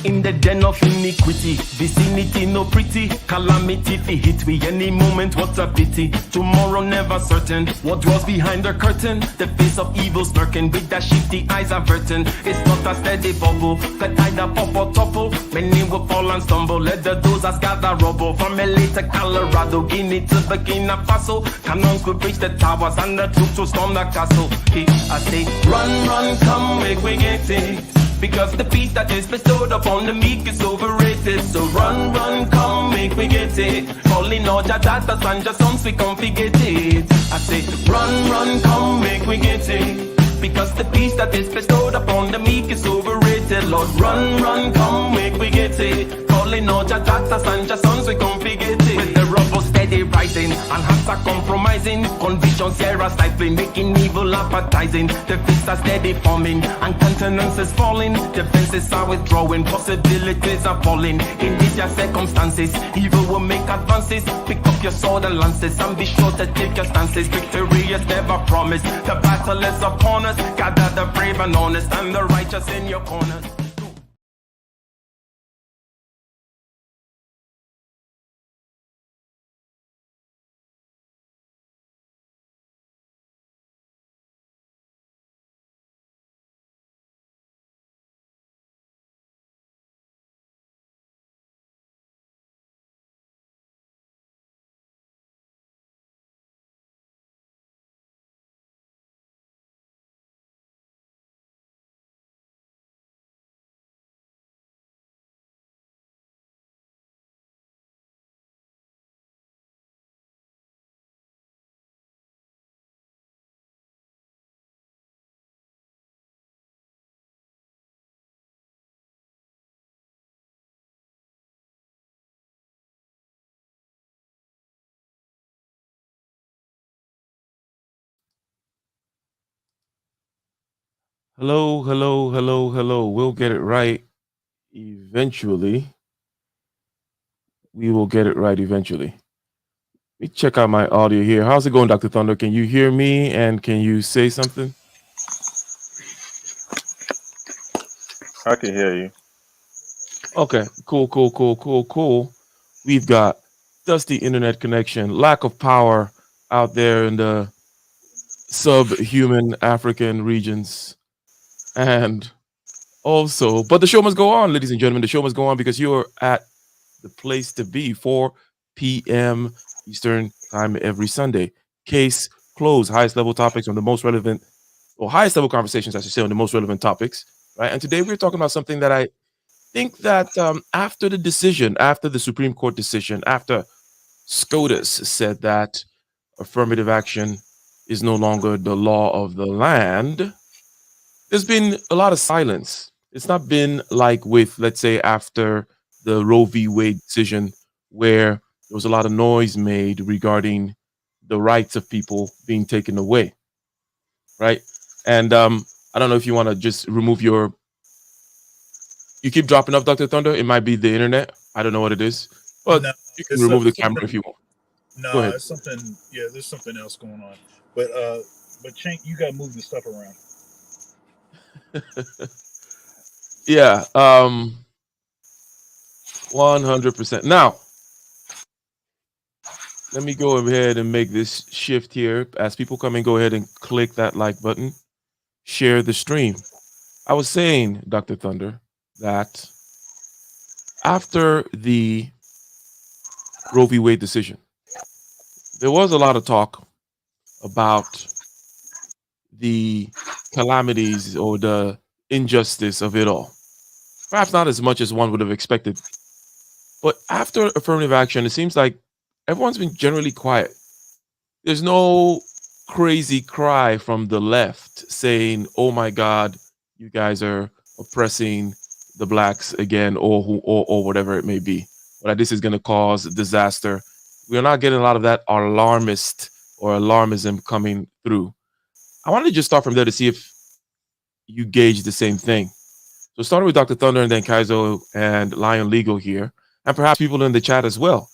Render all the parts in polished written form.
in the den of iniquity. Vicinity no pretty, calamity fi hit we any moment. What a pity. Tomorrow never certain. What dwells behind the curtain? The face of evil smirking with that shifty eyes averting. It's not a steady bubble, that either pop or topple. Many will fall and stumble. Let the dozers gather rubble. From LA to Colorado, Guinea to Burkina Faso. Cannons could reach the towers and the troops will storm the castle. I say, run, run, come, make we get it. Because the peace that is bestowed upon the meek is overrated. So run, run, come, make we get it. Calling all your daughters and your sons, we come forget it. I say, run, run, come, make we get it. Because the peace that is bestowed upon the meek is overrated. Lord, run, run, come, make we get it. Calling all your daughters and your sons, we come forget it. With the rubble steady rising, and hearts are compromising. Convictions here are stifling, making evil appetizing. The fists are steady forming, and countenance is falling. Defenses are withdrawing, possibilities are falling. In these your circumstances, evil will make advances. Pick up your sword and lances, and be sure to take your stances. Victory is never promised, the battle is upon us. Gather the brave and honest, and the righteous in your corners. Hello, hello, hello, hello. We'll get it right eventually. We will get it right eventually. Let me check out my audio here. How's it going, Dr. Thunder? Can you hear me and can you say something? I can hear you. Okay, cool, cool, cool, cool, cool. We've got dusty internet connection, lack of power out there in the subhuman African regions. And also, but the show must go on, ladies and gentlemen. The show must go on because you're at the place to be, 4 p.m. Eastern time every Sunday. Case closed. Highest level topics on the most relevant, or highest level conversations, I should say, on the most relevant topics. Right. And today we're talking about something that I think that after the decision, after the Supreme Court decision, after SCOTUS said that affirmative action is no longer the law of the land, there's been a lot of silence. It's not been like with, let's say, after the Roe v. Wade decision, where there was a lot of noise made regarding the rights of people being taken away, right? And I don't know if you want to just remove your. You keep dropping up, Dr. Thunder. It might be the internet. I don't know what it is, but No, you can remove the camera if you want. Go No, ahead. it's something. Yeah, there's something else going on. But Chank, you gotta move the stuff around. Yeah, 100%. Now, let me go ahead and make this shift here. As people come in, go ahead and click that like button. Share the stream. I was saying, Dr. Thunder, that after the Roe v. Wade decision, there was a lot of talk about the calamities or the injustice of it all. Perhaps not as much as one would have expected. But after affirmative action, it seems like everyone's been generally quiet. There's no crazy cry from the left saying, "Oh my God, you guys are oppressing the blacks again," or whatever it may be. Or this is going to cause disaster. We're not getting a lot of that alarmist or alarmism coming through. I wanted to just start from there to see if you gauge the same thing. So starting with Dr. Thunder and then Kaizo and Lion Legal here, and perhaps people in the chat as well,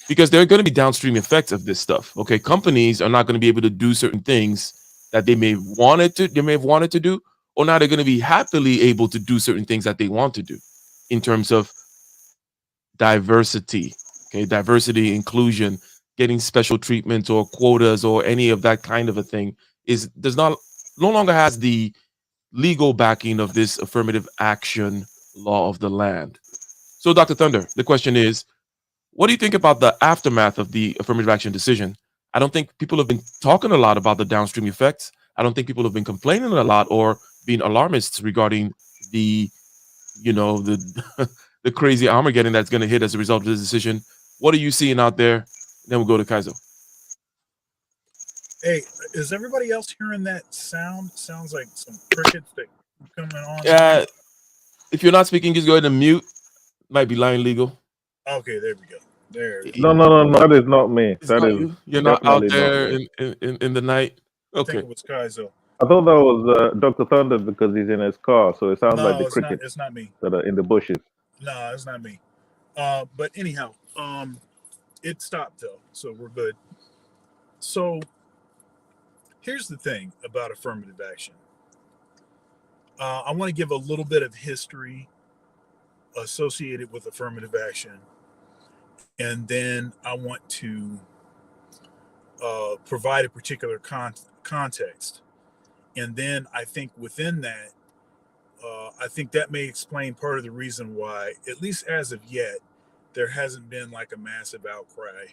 because there are going to be downstream effects of this stuff. Okay, companies are not going to be able to do certain things that they may have wanted to do, or now they're going to be happily able to do certain things that they want to do. in terms of diversity. Okay, diversity, inclusion, getting special treatment or quotas or any of that kind of a thing is does not no longer has the legal backing of this affirmative action law of the land. So, Dr. Thunder, the question is, what do you think about the aftermath of the affirmative action decision? I don't think people have been talking a lot about the downstream effects. I don't think people have been complaining a lot or being alarmists regarding the, the the crazy Armageddon that's going to hit as a result of this decision. What are you seeing out there? Then we'll go to Kaizo. Hey, is everybody else hearing that sound? Sounds like some crickets that coming on. Yeah, if you're not speaking, just go ahead and mute. Might be line legal. Okay, there we go. There it is. No. That is not me. It's That not is you. You're not out definitely not there me. in the night. I think Okay. it was Kaizo. I thought that was Dr. Thunder because he's in his car, so it sounds like No, the it's not. crickets It's not me. that are in the bushes. No, it's not me. But anyhow, it stopped though, so we're good. So here's the thing about affirmative action. I want to give a little bit of history associated with affirmative action, and then I want to provide a particular context. And then I think within that, I think that may explain part of the reason why, at least as of yet, there hasn't been like a massive outcry.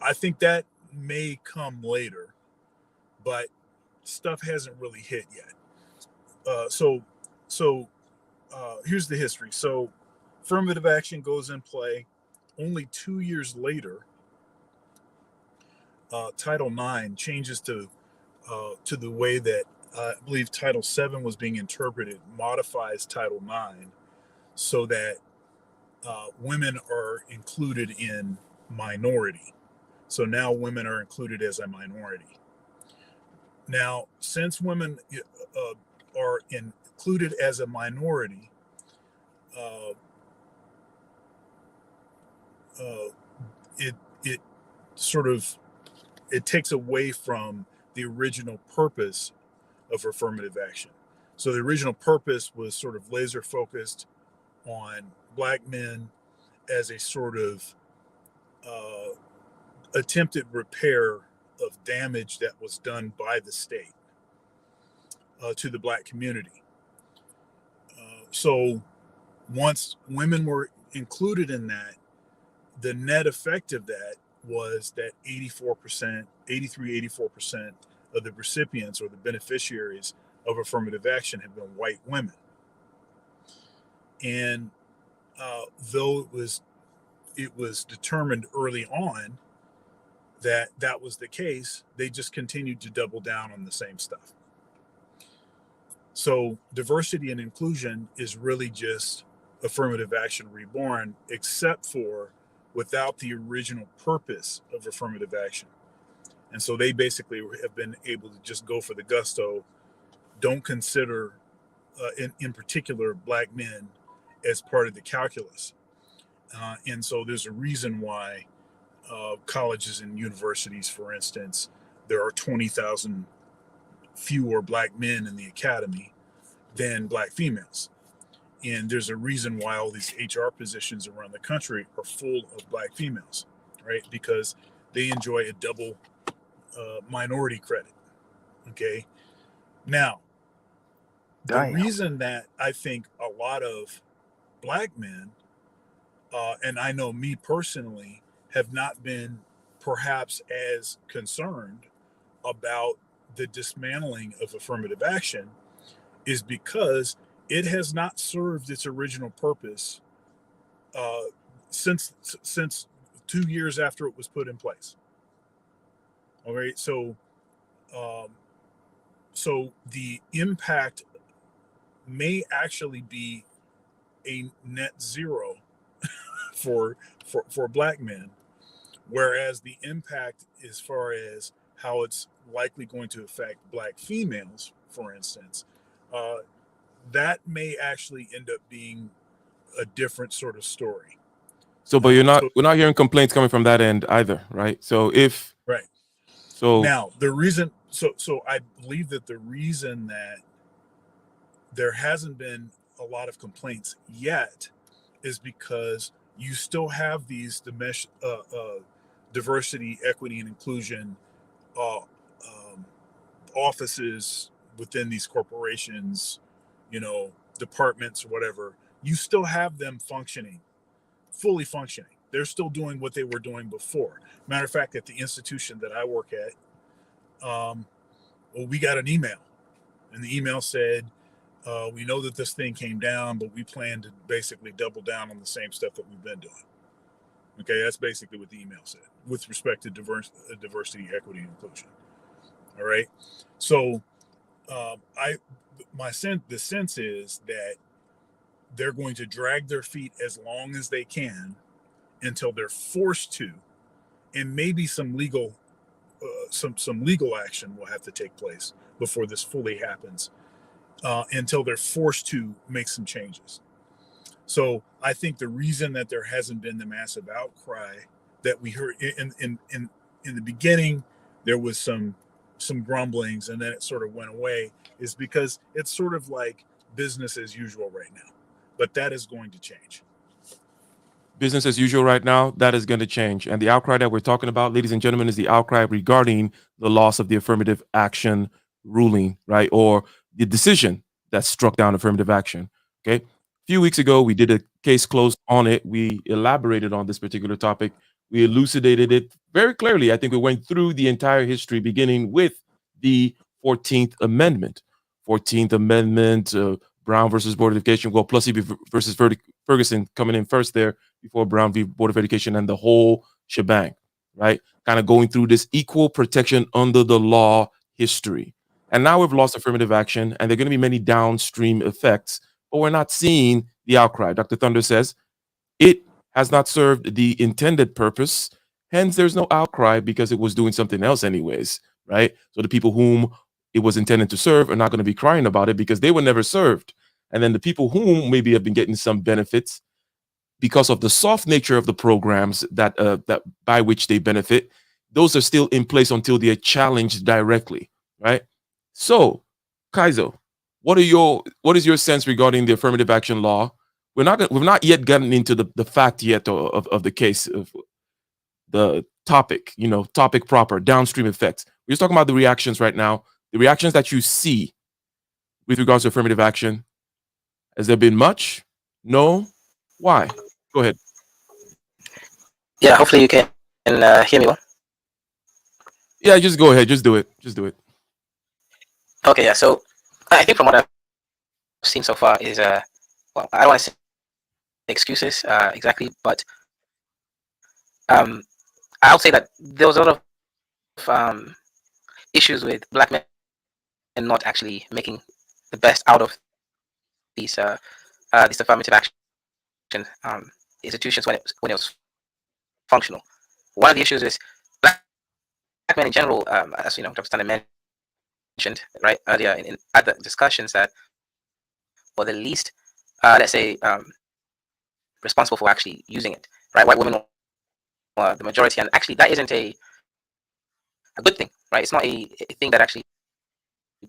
I think that may come later, but stuff hasn't really hit yet. So here's the history. So affirmative action goes in play. Only 2 years later, Title IX changes to the way that I believe Title VII was being interpreted, modifies Title IX so that women are included in minority. So now women are included as a minority. Now, since women are included as a minority, it sort of it takes away from the original purpose of affirmative action. So the original purpose was sort of laser focused on Black men as a sort of attempted repair of damage that was done by the state to the Black community. So once women were included in that, the net effect of that was that 84% of the recipients or the beneficiaries of affirmative action have been white women. And though it was determined early on that that was the case, they just continued to double down on the same stuff. So diversity and inclusion is really just affirmative action reborn, except for without the original purpose of affirmative action. And so they basically have been able to just go for the gusto, don't consider, in particular, Black men as part of the calculus. And so there's a reason why colleges and universities, for instance, there are 20,000 fewer Black men in the academy than Black females. And there's a reason why all these HR positions around the country are full of Black females, right? Because they enjoy a double minority credit. Okay. Now, the reason that I think a lot of Black men, and I know me personally, have not been perhaps as concerned about the dismantling of affirmative action is because it has not served its original purpose since 2 years after it was put in place. All right, so the impact may actually be a net zero for Black men, whereas the impact as far as how it's likely going to affect Black females, for instance, that may actually end up being a different sort of story. So, but we're not hearing complaints coming from that end either, right? So right. So now the reason, so I believe that the reason that there hasn't been a lot of complaints yet is because you still have these diversity, equity, and inclusion uh, offices within these corporations, departments or whatever. You still have them functioning, fully functioning. They're still doing what they were doing before. Matter of fact, at the institution that I work at, we got an email, and the email said, we know that this thing came down, but we plan to basically double down on the same stuff that we've been doing. Okay, that's basically what the email said with respect to diversity, equity, and inclusion. All right, so the sense is that they're going to drag their feet as long as they can until they're forced to, and maybe some legal action will have to take place before this fully happens, until they're forced to make some changes. So I think the reason that there hasn't been the massive outcry that we heard in the beginning, there was some grumblings, and then it sort of went away, is because it's sort of like business as usual right now. But that is going to change. Business as usual right now, that is going to change. And the outcry that we're talking about, ladies and gentlemen, is the outcry regarding the loss of the affirmative action ruling, right? Or the decision that struck down affirmative action. Okay. A few weeks ago, we did a case closed on it. We elaborated on this particular topic. We elucidated it very clearly. I think we went through the entire history, beginning with the 14th Amendment. 14th Amendment, Brown versus Board of Education. Well, Plessy versus Ferguson coming in first there before Brown v. Board of Education, and the whole shebang, right? Kind of going through this equal protection under the law history. And now we've lost affirmative action, and there are going to be many downstream effects, but we're not seeing the outcry. Dr. Thunder says it has not served the intended purpose. Hence, there's no outcry because it was doing something else anyways, right? So the people whom it was intended to serve are not going to be crying about it because they were never served. And then the people whom maybe have been getting some benefits because of the soft nature of the programs that by which they benefit, those are still in place until they are challenged directly, right? So, Kaizo, what is your sense regarding the affirmative action law? We've not yet gotten into the fact yet of the case of the topic, topic proper, downstream effects. We're just talking about the reactions right now, the reactions that you see with regards to affirmative action. Has there been much? No? Why? Go ahead. Yeah, hopefully you can hear me well. Yeah, just go ahead. Just do it. Just do it. Okay, yeah. So I think from what I've seen so far is, well, I don't want to say excuses exactly, but I'll say that there was a lot of issues with black men and not actually making the best out of these affirmative action institutions when it was functional. One of the issues is black men in general, as Dr. Stanley mentioned right earlier in other discussions, that were the least, let's say, responsible for actually using it. Right, white women were the majority, and actually that isn't a good thing. Right, it's not a thing that actually,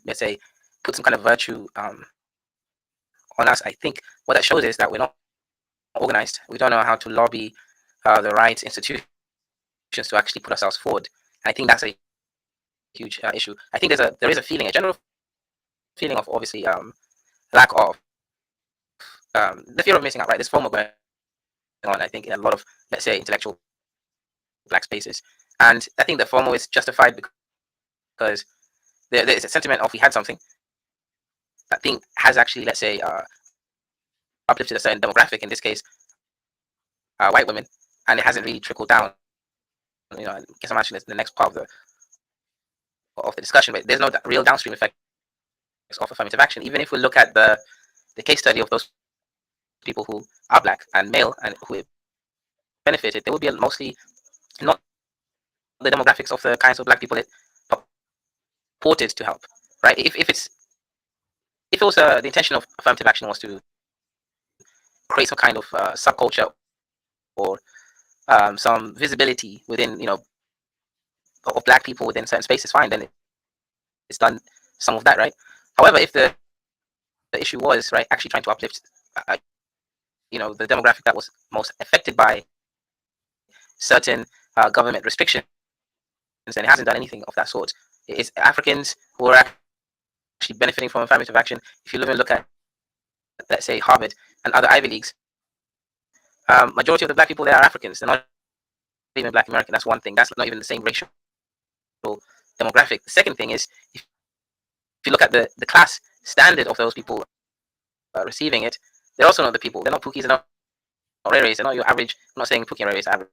let's say, put some kind of virtue on us. I think what that shows is that we're not organized. We don't know how to lobby the right institutions to actually put ourselves forward. And I think that's a huge issue. I think there is a feeling, a general feeling of obviously lack of the fear of missing out. Right, this FOMO going on, I think, in a lot of, let's say, intellectual black spaces, and I think the FOMO is justified because there's a sentiment of we had something that thing has actually, let's say, uplifted a certain demographic, in this case white women, and it hasn't really trickled down. I guess I'm actually the next part of the discussion, but there's no real downstream effect of affirmative action. Even if we look at the case study of those people who are black and male and who benefited, they would be mostly not the demographics of the kinds of black people it purported to help. Right? If it was the intention of affirmative action was to create some kind of subculture or some visibility within, of black people within certain spaces, fine, then it's done some of that, right? However, if the issue was, right, actually trying to uplift, the demographic that was most affected by certain government restrictions, and it hasn't done anything of that sort. It's Africans who are actually benefiting from affirmative action. If you even look at, let's say, Harvard and other Ivy Leagues, majority of the black people there are Africans. They're not even black American. That's one thing. That's not even the same racial demographic. The second thing is, if you look at the class standard of those people receiving it, they're also not the people. They're not Pookies. They're not Rays. They're not your average. I'm not saying Pookie and Ray is average,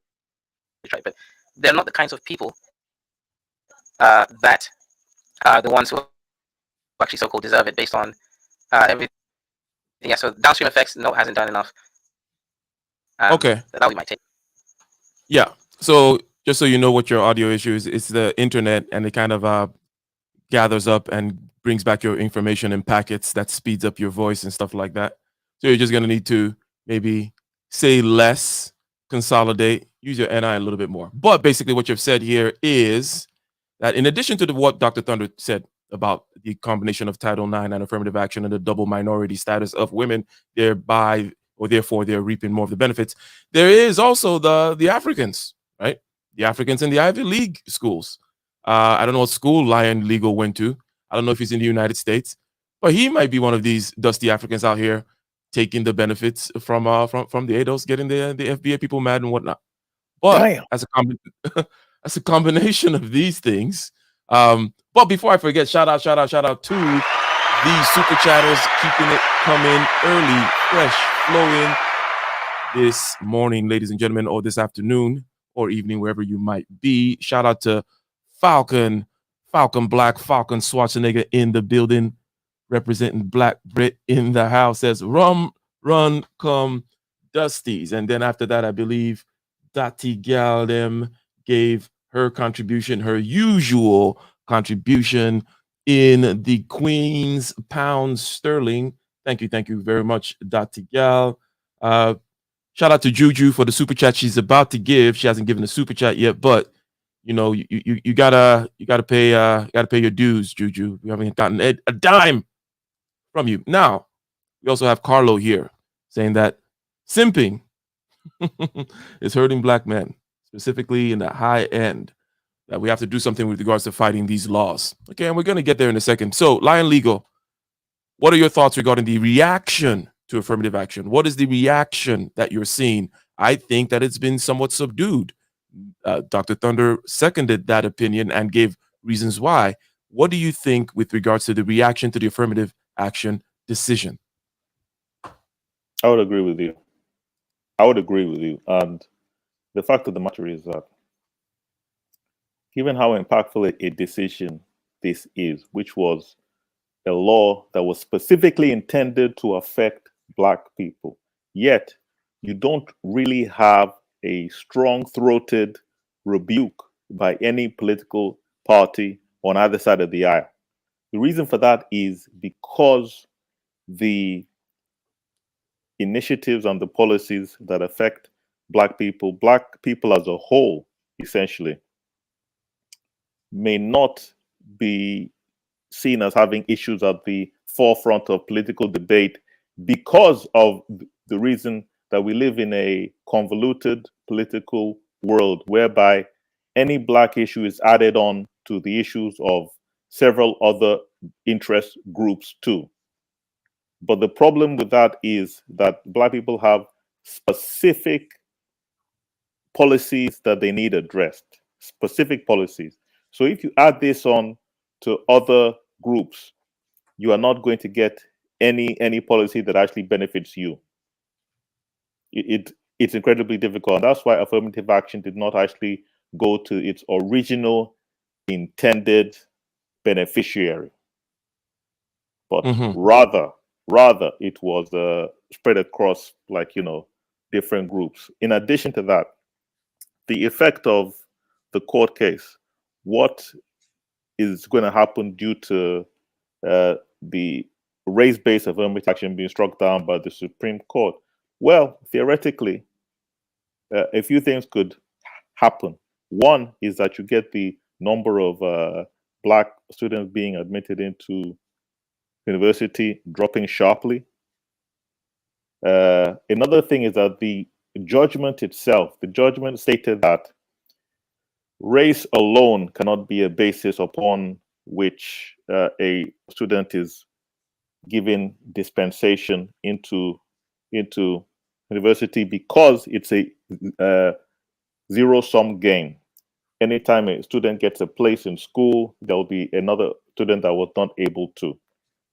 right? But they're not the kinds of people that are the ones who actually so-called deserve it based on everything. Yeah. So downstream effects, no, hasn't done enough. Okay. That would be my take. Yeah. So just so you know what your audio issue is, it's the internet, and it kind of gathers up and brings back your information in packets that speeds up your voice and stuff like that. So you're just going to need to maybe say less, consolidate, use your NI a little bit more. But basically what you've said here is that in addition to what Dr. Thunder said about the combination of Title IX and affirmative action and the double minority status of women, thereby or therefore they're reaping more of the benefits, there is also the Africans, right? The Africans in the Ivy League schools. I don't know what school Lion Legal went to. I don't know if he's in the United States, but he might be one of these dusty Africans out here taking the benefits from the ADOS, getting the FBA people mad and whatnot. But as a combination of these things, but before I forget, shout out to the super chatters, keeping it coming early, fresh, flowing this morning, ladies and gentlemen, or this afternoon or evening, wherever you might be. Shout out to Falcon Black, Falcon Schwarzenegger in the building, representing Black Brit in the house. Says rum, run, come, Dusties. And then after that, I believe Dati Gal them gave her contribution, her usual contribution in the Queen's pounds sterling. Thank you very much, Dati Gal. Shout out to Juju for the super chat she's about to give. She hasn't given a super chat yet, but you know, you gotta pay your dues, Juju. We haven't gotten a dime from you. Now, we also have Carlo here saying that simping is hurting Black men, specifically in the high end, that we have to do something with regards to fighting these laws. Okay, and we're gonna get there in a second. So, Lion Legal, what are your thoughts regarding the reaction to affirmative action? What is the reaction that you're seeing? I think that it's been somewhat subdued. Dr. Thunder seconded that opinion and gave reasons why. What do you think with regards to the reaction to the affirmative action decision? I would agree with you. And the fact of the matter is that given how impactful a decision this is, which was a law that was specifically intended to affect Black people, yet you don't really have a strong-throated rebuke by any political party on either side of the aisle. The reason for that is because the initiatives and the policies that affect Black people as a whole, essentially, may not be seen as having issues at the forefront of political debate because of the reason that we live in a convoluted political world whereby any Black issue is added on to the issues of several other interest groups too. But the problem with that is that Black people have specific policies that they need addressed, specific policies. So if you add this on to other groups, you are not going to get any policy that actually benefits you. It's incredibly difficult. And that's why affirmative action did not actually go to its original intended beneficiary, but rather it was spread across, like, different groups. In addition to that, the effect of the court case, what is going to happen due to the race-based affirmative action being struck down by the Supreme Court? Well, theoretically, a few things could happen. One is that you get the number of Black students being admitted into university dropping sharply. Another thing is that the judgment itself, the judgment stated that race alone cannot be a basis upon which a student is given dispensation into university, because it's a zero-sum game. Anytime a student gets a place in school, there'll be another student that was not able to.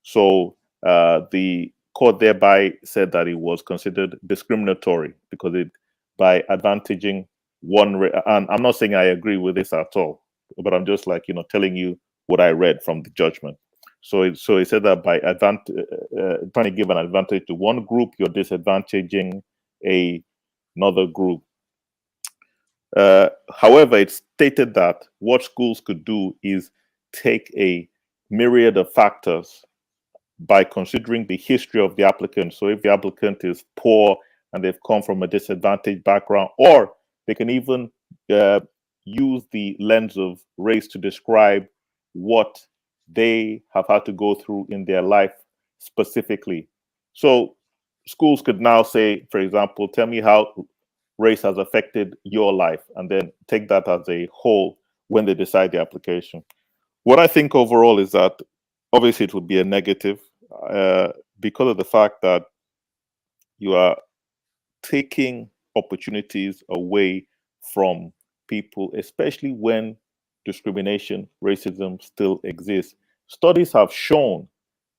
So the court thereby said that it was considered discriminatory because it, by advantaging one, and I'm not saying I agree with this at all, but I'm just like, telling you what I read from the judgment. So it said that by trying to give an advantage to one group, you're disadvantaging another group. However, it stated that what schools could do is take a myriad of factors by considering the history of the applicant. So if the applicant is poor and they've come from a disadvantaged background, or they can even use the lens of race to describe what they have had to go through in their life specifically. So schools could now say, for example, tell me how race has affected your life, and then take that as a whole when they decide the application. What I think overall is that obviously it would be a negative because of the fact that you are taking opportunities away from people, especially when discrimination, racism still exists. Studies have shown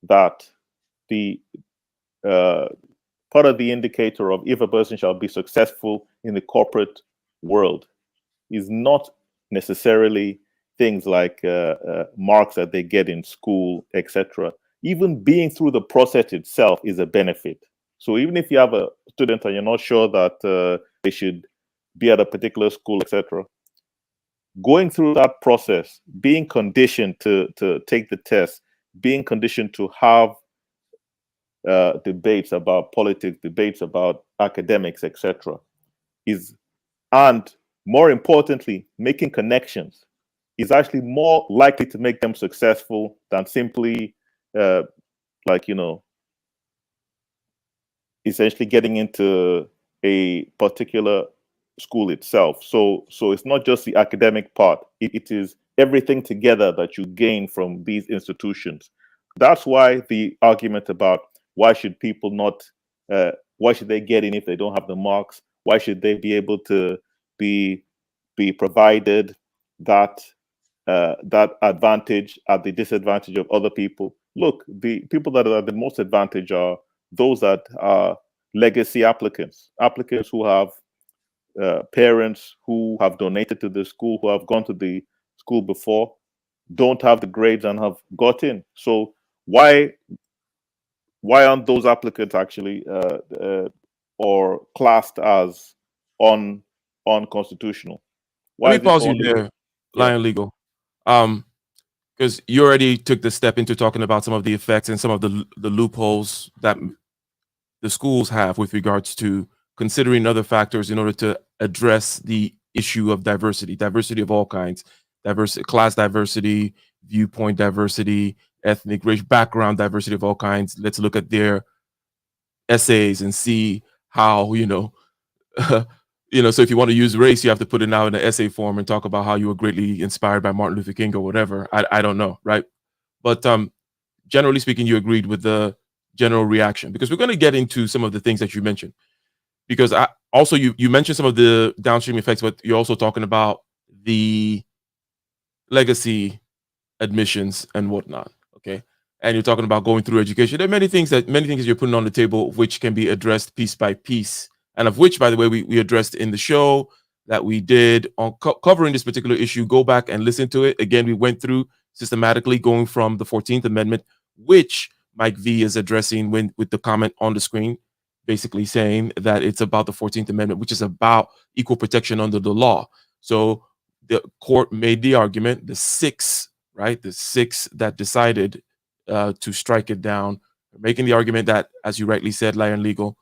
that the part of the indicator of if a person shall be successful in the corporate world is not necessarily things like marks that they get in school, etc. Even being through the process itself is a benefit. So even if you have a student and you're not sure that they should be at a particular school, etc., going through that process, being conditioned to take the test, being conditioned to have debates about politics, debates about academics, etc., is, and more importantly, making connections is actually more likely to make them successful than simply essentially getting into a particular school itself. So it's not just the academic part, it is everything together that you gain from these institutions. That's why the argument about why should people not why should they get in if they don't have the marks, why should they be able to be provided that that advantage at the disadvantage of other people. Look, the people that are the most advantage are those that are legacy applicants, applicants who have parents who have donated to the school, who have gone to the school before, don't have the grades and have got in. So why aren't those applicants actually or classed as unconstitutional? Why Let is me it pause you only? there, Yeah. Lion Legal. Because you already took the step into talking about some of the effects and some of the loopholes that the schools have with regards to considering other factors in order to address the issue of diversity of all kinds, diversity, class diversity, viewpoint diversity, ethnic, race, background diversity of all kinds. Let's look at their essays and see how, so if you want to use race, you have to put it now in an essay form and talk about how you were greatly inspired by Martin Luther King or whatever. I don't know, right? But generally speaking, you agreed with the general reaction, because we're going to get into some of the things that you mentioned. Because you mentioned some of the downstream effects, but you're also talking about the legacy admissions and whatnot. Okay. And you're talking about going through education. There are many things you're putting on the table which can be addressed piece by piece, and of which, by the way, we addressed in the show that we did on covering this particular issue. Go back and listen to it. Again, we went through systematically going from the 14th Amendment, which Mike V is addressing with the comment on the screen, basically saying that it's about the 14th Amendment, which is about equal protection under the law. So the court made the argument, the six that decided to strike it down, making the argument that, as you rightly said, Lion Legal,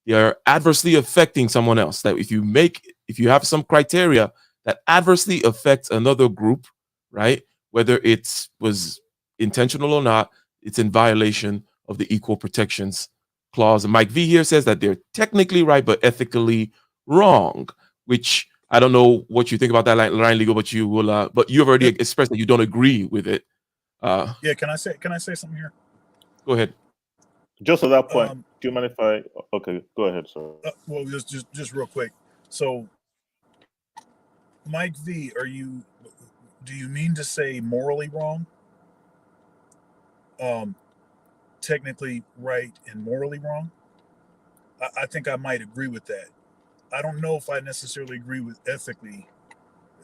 they are adversely affecting someone else. That if you have some criteria that adversely affects another group, right, whether it was intentional or not, it's in violation of the Equal Protections Clause. And Mike V here says that they're technically right, but ethically wrong, which I don't know what you think about that line legal, but you will, but you've already expressed that you don't agree with it. Yeah, can I say something here? Go ahead. Just at that point, do you mind if I? Okay, go ahead, sir. Well, just real quick. So, Mike V, do you mean to say morally wrong? Technically right and morally wrong? I think I might agree with that. I don't know if I necessarily agree with ethically.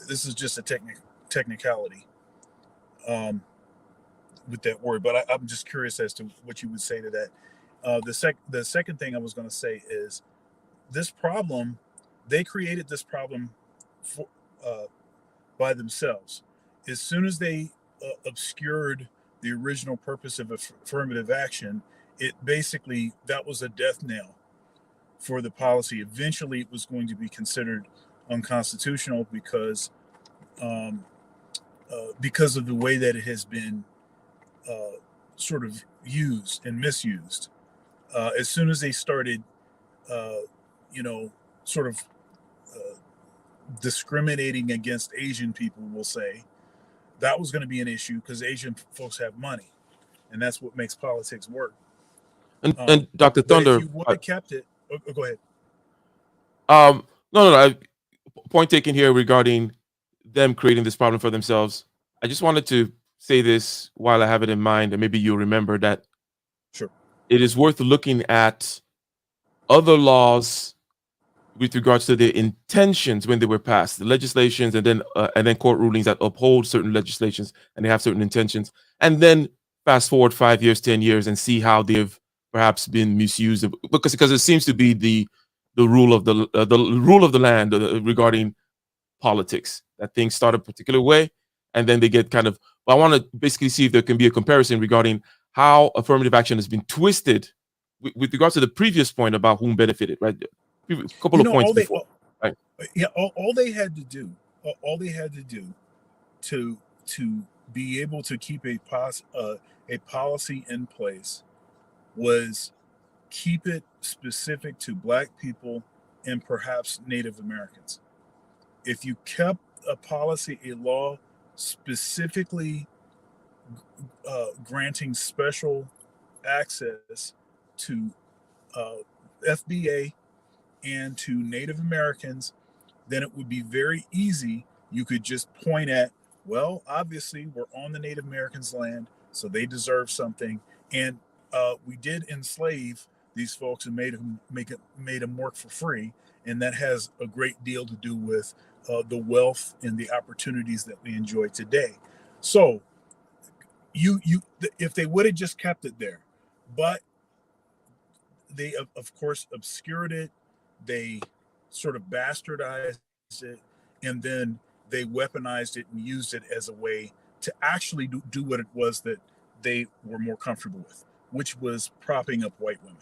This is just a technicality with that word, but I'm just curious as to what you would say to that. The second thing I was going to say is this problem. They created this problem for, by themselves. As soon as they obscured the original purpose of affirmative action, it basically, that was a death knell for the policy. Eventually, it was going to be considered unconstitutional because of the way that it has been sort of used and misused. As soon as they started, sort of discriminating against Asian people, we'll say, that was going to be an issue because Asian folks have money, and that's what makes politics work. And Dr. Thunder, if you would have kept it, go ahead. No. Point taken here regarding them creating this problem for themselves. I just wanted to say this while I have it in mind, and maybe you'll remember that. Sure. It is worth looking at other laws with regards to their intentions when they were passed, the legislations, and then court rulings that uphold certain legislations and they have certain intentions, and then fast forward 5 years, 10 years, and see how they've perhaps been misused, because it seems to be the rule of the rule of the land regarding politics, that things start a particular way and then they get kind of. I want to basically see if there can be a comparison regarding how affirmative action has been twisted with regards to the previous point about whom benefited, right? A couple of points before. Right? Yeah, all they had to do to be able to keep a policy in place was keep it specific to Black people and perhaps Native Americans. If you kept a policy, a law specifically granting special access to FBA and to Native Americans, then it would be very easy. You could just point at, well, obviously we're on the Native Americans' land, so they deserve something. And we did enslave these folks and made them work for free. And that has a great deal to do with the wealth and the opportunities that we enjoy today. So if they would have just kept it there, but they of course obscured it, they sort of bastardized it, and then they weaponized it and used it as a way to actually do what it was that they were more comfortable with, which was propping up white women.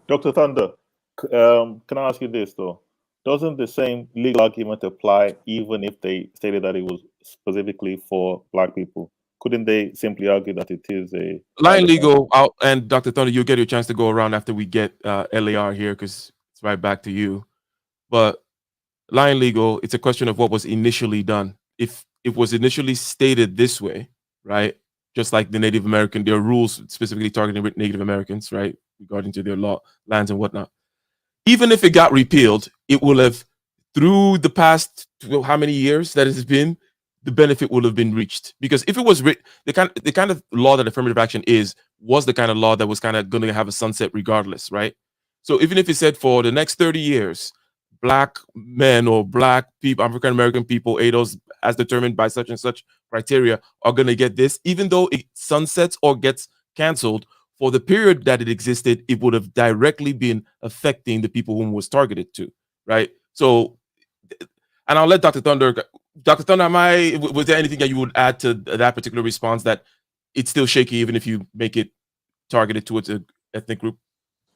Dr. Thunder, can I ask you this though? Doesn't the same legal argument apply even if they stated that it was specifically for Black people? Couldn't they simply argue that it is a line legal out? And Dr. Thunder, you'll get your chance to go around after we get LAR here, because it's right back to you. But line legal, it's a question of what was initially done. If it was initially stated this way, right, just like the Native American, there are rules specifically targeting Native Americans, right, regarding to their lands and whatnot. Even if it got repealed, it will have, through the past how many years that it has been, the benefit will have been reached. Because if it was the kind of law that affirmative action was the kind of law that was kind of going to have a sunset regardless, right? So even if it said for the next 30 years, Black men or Black people, African American people, ADOS, as determined by such and such criteria, are going to get this, even though it sunsets or gets canceled, for the period that it existed, it would have directly been affecting the people whom was targeted to, right? So, and I'll let Dr. Thunder, was there anything that you would add to that particular response, that it's still shaky even if you make it targeted towards an ethnic group?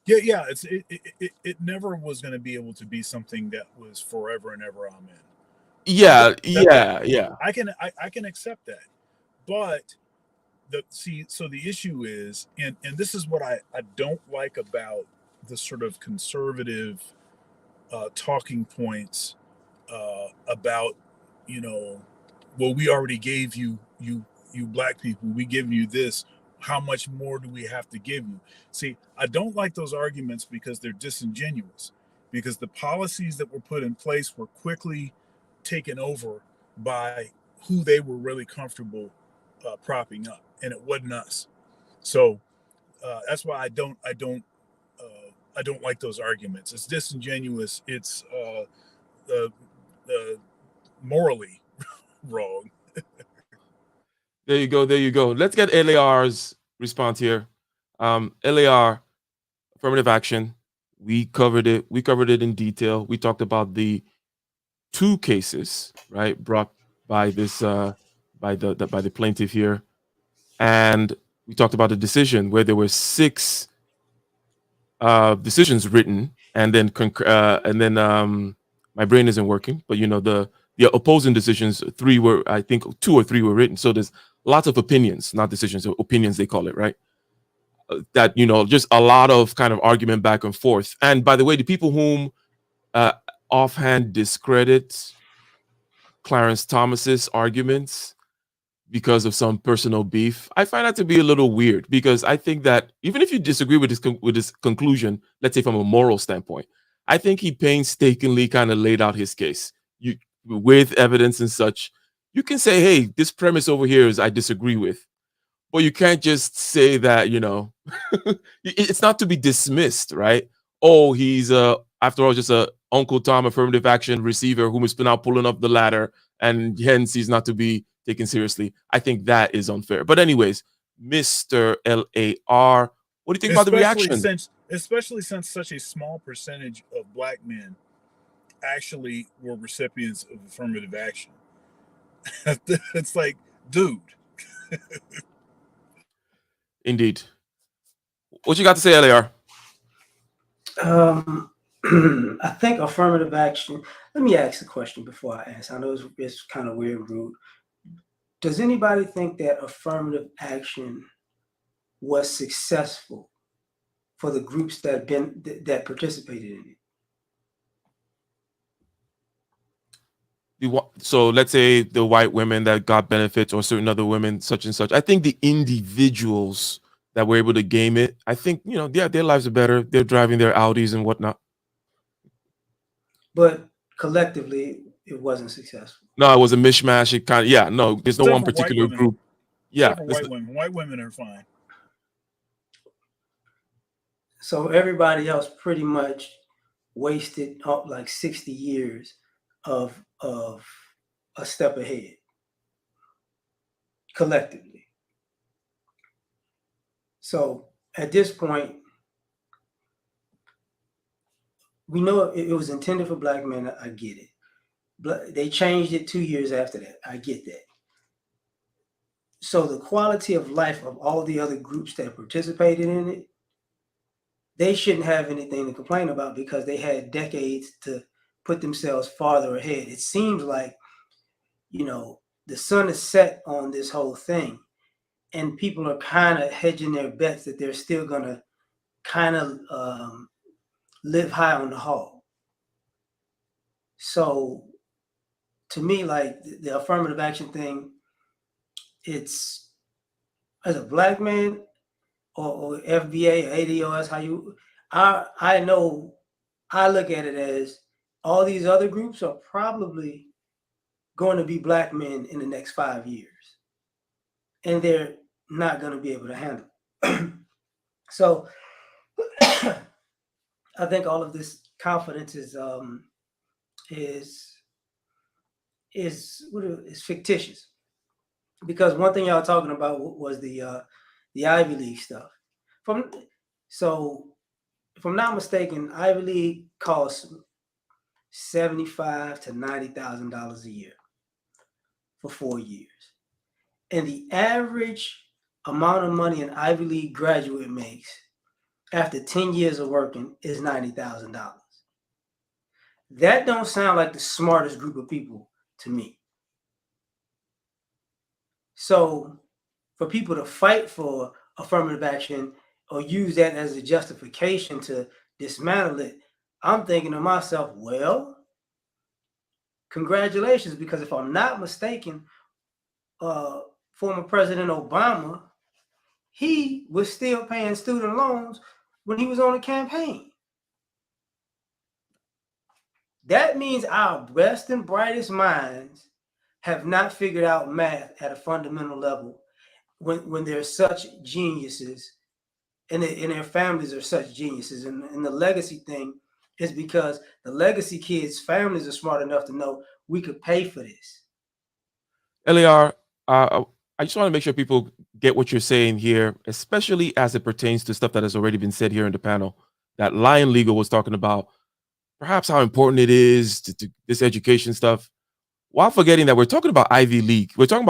Yeah. It never was going to be able to be something that was forever and ever. Amen. Yeah. I can accept that, but so the issue is, and this is what I don't like about the sort of conservative talking points about, you know, well, we already gave you black people, we give you this, how much more do we have to give you? See, I don't like those arguments because they're disingenuous, because the policies that were put in place were quickly taken over by who they were really comfortable propping up, and it wasn't us. So that's why I don't like those arguments. It's disingenuous. It's uh, uh, morally wrong. There you go. There you go. Let's get LAR's response here. LAR, affirmative action. We covered it. We covered it in detail. We talked about the two cases, right, brought by this by the plaintiff here, and we talked about the decision where there were six decisions written, and then my brain isn't working, but you know the opposing decisions, three were, I think, two or three were written. So there's lots of opinions, not decisions, opinions they call it, right? That, you know, just a lot of kind of argument back and forth. And by the way, the people whom uh, offhand discredit Clarence Thomas's arguments because of some personal beef, I find that to be a little weird, because I think that even if you disagree with his conclusion, let's say from a moral standpoint, I think he painstakingly kind of laid out his case. You, with evidence and such, you can say, hey, this premise over here is I disagree with, but you can't just say that, you know, it's not to be dismissed, right? Oh, he's after all just a Uncle Tom affirmative action receiver who has been out pulling up the ladder, and hence he's not to be taken seriously. I think that is unfair. But anyways, Mr. LAR, what do you think about the reaction? Especially since such a small percentage of black men actually were recipients of affirmative action. It's like, dude. Indeed. What you got to say, LAR? I think affirmative action. Let me ask a question before I answer. I know it's kind of weird and rude. Does anybody think that affirmative action was successful for the groups that participated in it? So let's say the white women that got benefits, or certain other women, such and such. I think the individuals that were able to game it, I think, you know, their lives are better. They're driving their Audis and whatnot. But collectively, it wasn't successful. No, it was a mishmash. It kind of, yeah, no, there's no one particular group. Yeah, white women are fine. So everybody else pretty much wasted up like 60 years of a step ahead collectively. So at this point, we know it was intended for black men. I get it. But they changed it 2 years after that. I get that. So the quality of life of all the other groups that participated in it, they shouldn't have anything to complain about, because they had decades to put themselves farther ahead. It seems like, you know, the sun is set on this whole thing, and people are kind of hedging their bets that they're still going to kind of live high on the hog. So to me, like the affirmative action thing, it's, as a black man or FBA or ADOS, how you, I know, I look at it as all these other groups are probably going to be black men in the next 5 years, and they're not going to be able to handle it. So I think all of this confidence is fictitious, because one thing y'all talking about was the Ivy League stuff. So if I'm not mistaken, Ivy League costs $75,000 to $90,000 a year for 4 years, and the average amount of money an Ivy League graduate makes after 10 years of working is $90,000. That don't sound like the smartest group of people to me. So for people to fight for affirmative action or use that as a justification to dismantle it, I'm thinking to myself, well, congratulations, because if I'm not mistaken, former President Obama, he was still paying student loans when he was on a campaign. That means our best and brightest minds have not figured out math at a fundamental level when they're such geniuses and their families are such geniuses. And the legacy thing is because the legacy kids' families are smart enough to know we could pay for this. LAR, I just want to make sure people get what you're saying here, especially as it pertains to stuff that has already been said here in the panel. That Lion Legal was talking about perhaps how important it is to this education stuff, while forgetting that we're talking about Ivy League. We're talking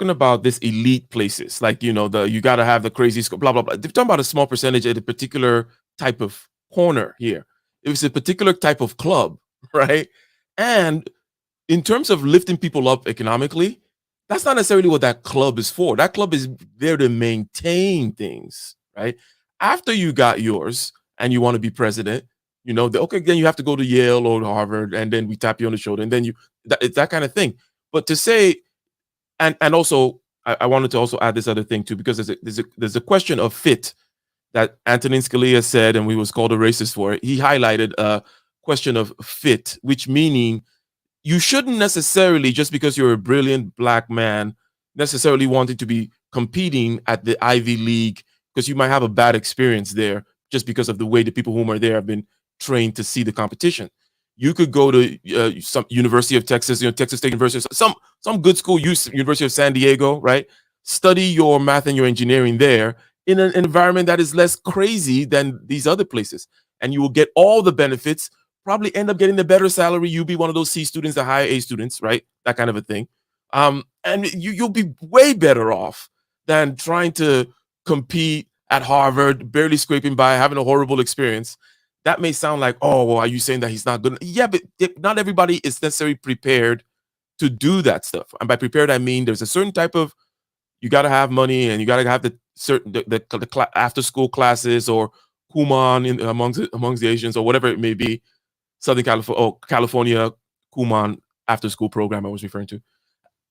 about this elite places, like, you got to have the crazy school, blah blah blah. They're talking about a small percentage at a particular type of corner here. It was a particular type of club, right? And in terms of lifting people up economically, that's not necessarily what that club is for. That club is there to maintain things, right? After you got yours and you want to be president, okay, then you have to go to Yale or Harvard, and then we tap you on the shoulder, and then it's that kind of thing. But to say, and also, I wanted to also add this other thing too, because there's a question of fit that Antonin Scalia said, and we was called a racist for it. He highlighted a question of fit, which meaning you shouldn't necessarily, just because you're a brilliant black man, necessarily wanting to be competing at the Ivy League, because you might have a bad experience there just because of the way the people who are there have been trained to see the competition. You could go to some University of Texas, Texas State University, some good school, University of San Diego, right? Study your math and your engineering there in an environment that is less crazy than these other places, and you will get all the benefits. Probably end up getting the better salary. You'll be one of those C students, the higher A students, right? That kind of a thing. And you'll be way better off than trying to compete at Harvard, barely scraping by, having a horrible experience. That may sound like, oh, well, are you saying that he's not good? Yeah, but not everybody is necessarily prepared to do that stuff. And by prepared, I mean there's a certain type of, you got to have money, and you got to have the after school classes, or Kumon amongst the Asians, or whatever it may be. Southern California Kumon after school program I was referring to.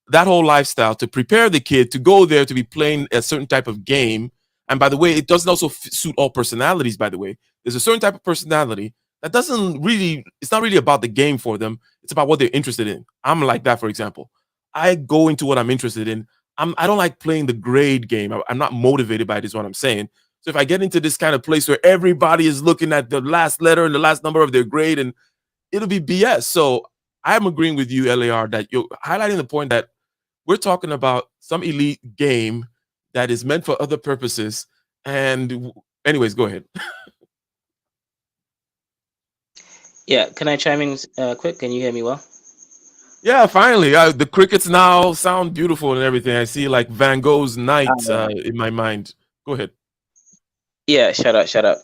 That whole lifestyle to prepare the kid to go there to be playing a certain type of game. And by the way, it doesn't also suit all personalities, by the way. There's a certain type of personality that it's not really about the game for them. It's about what they're interested in. I'm like that, for example. I go into what I'm interested in. I don't like playing the grade game. I'm not motivated by it, is what I'm saying. So if I get into this kind of place where everybody is looking at the last letter and the last number of their grade, and it'll be BS. So I'm agreeing with you, LAR, that you're highlighting the point that we're talking about some elite game that is meant for other purposes. And anyways, go ahead. Yeah, can I chime in quick? Can you hear me well? Yeah, finally. The crickets now sound beautiful and everything. I see like Van Gogh's Night in my mind. Go ahead. Yeah, shut up.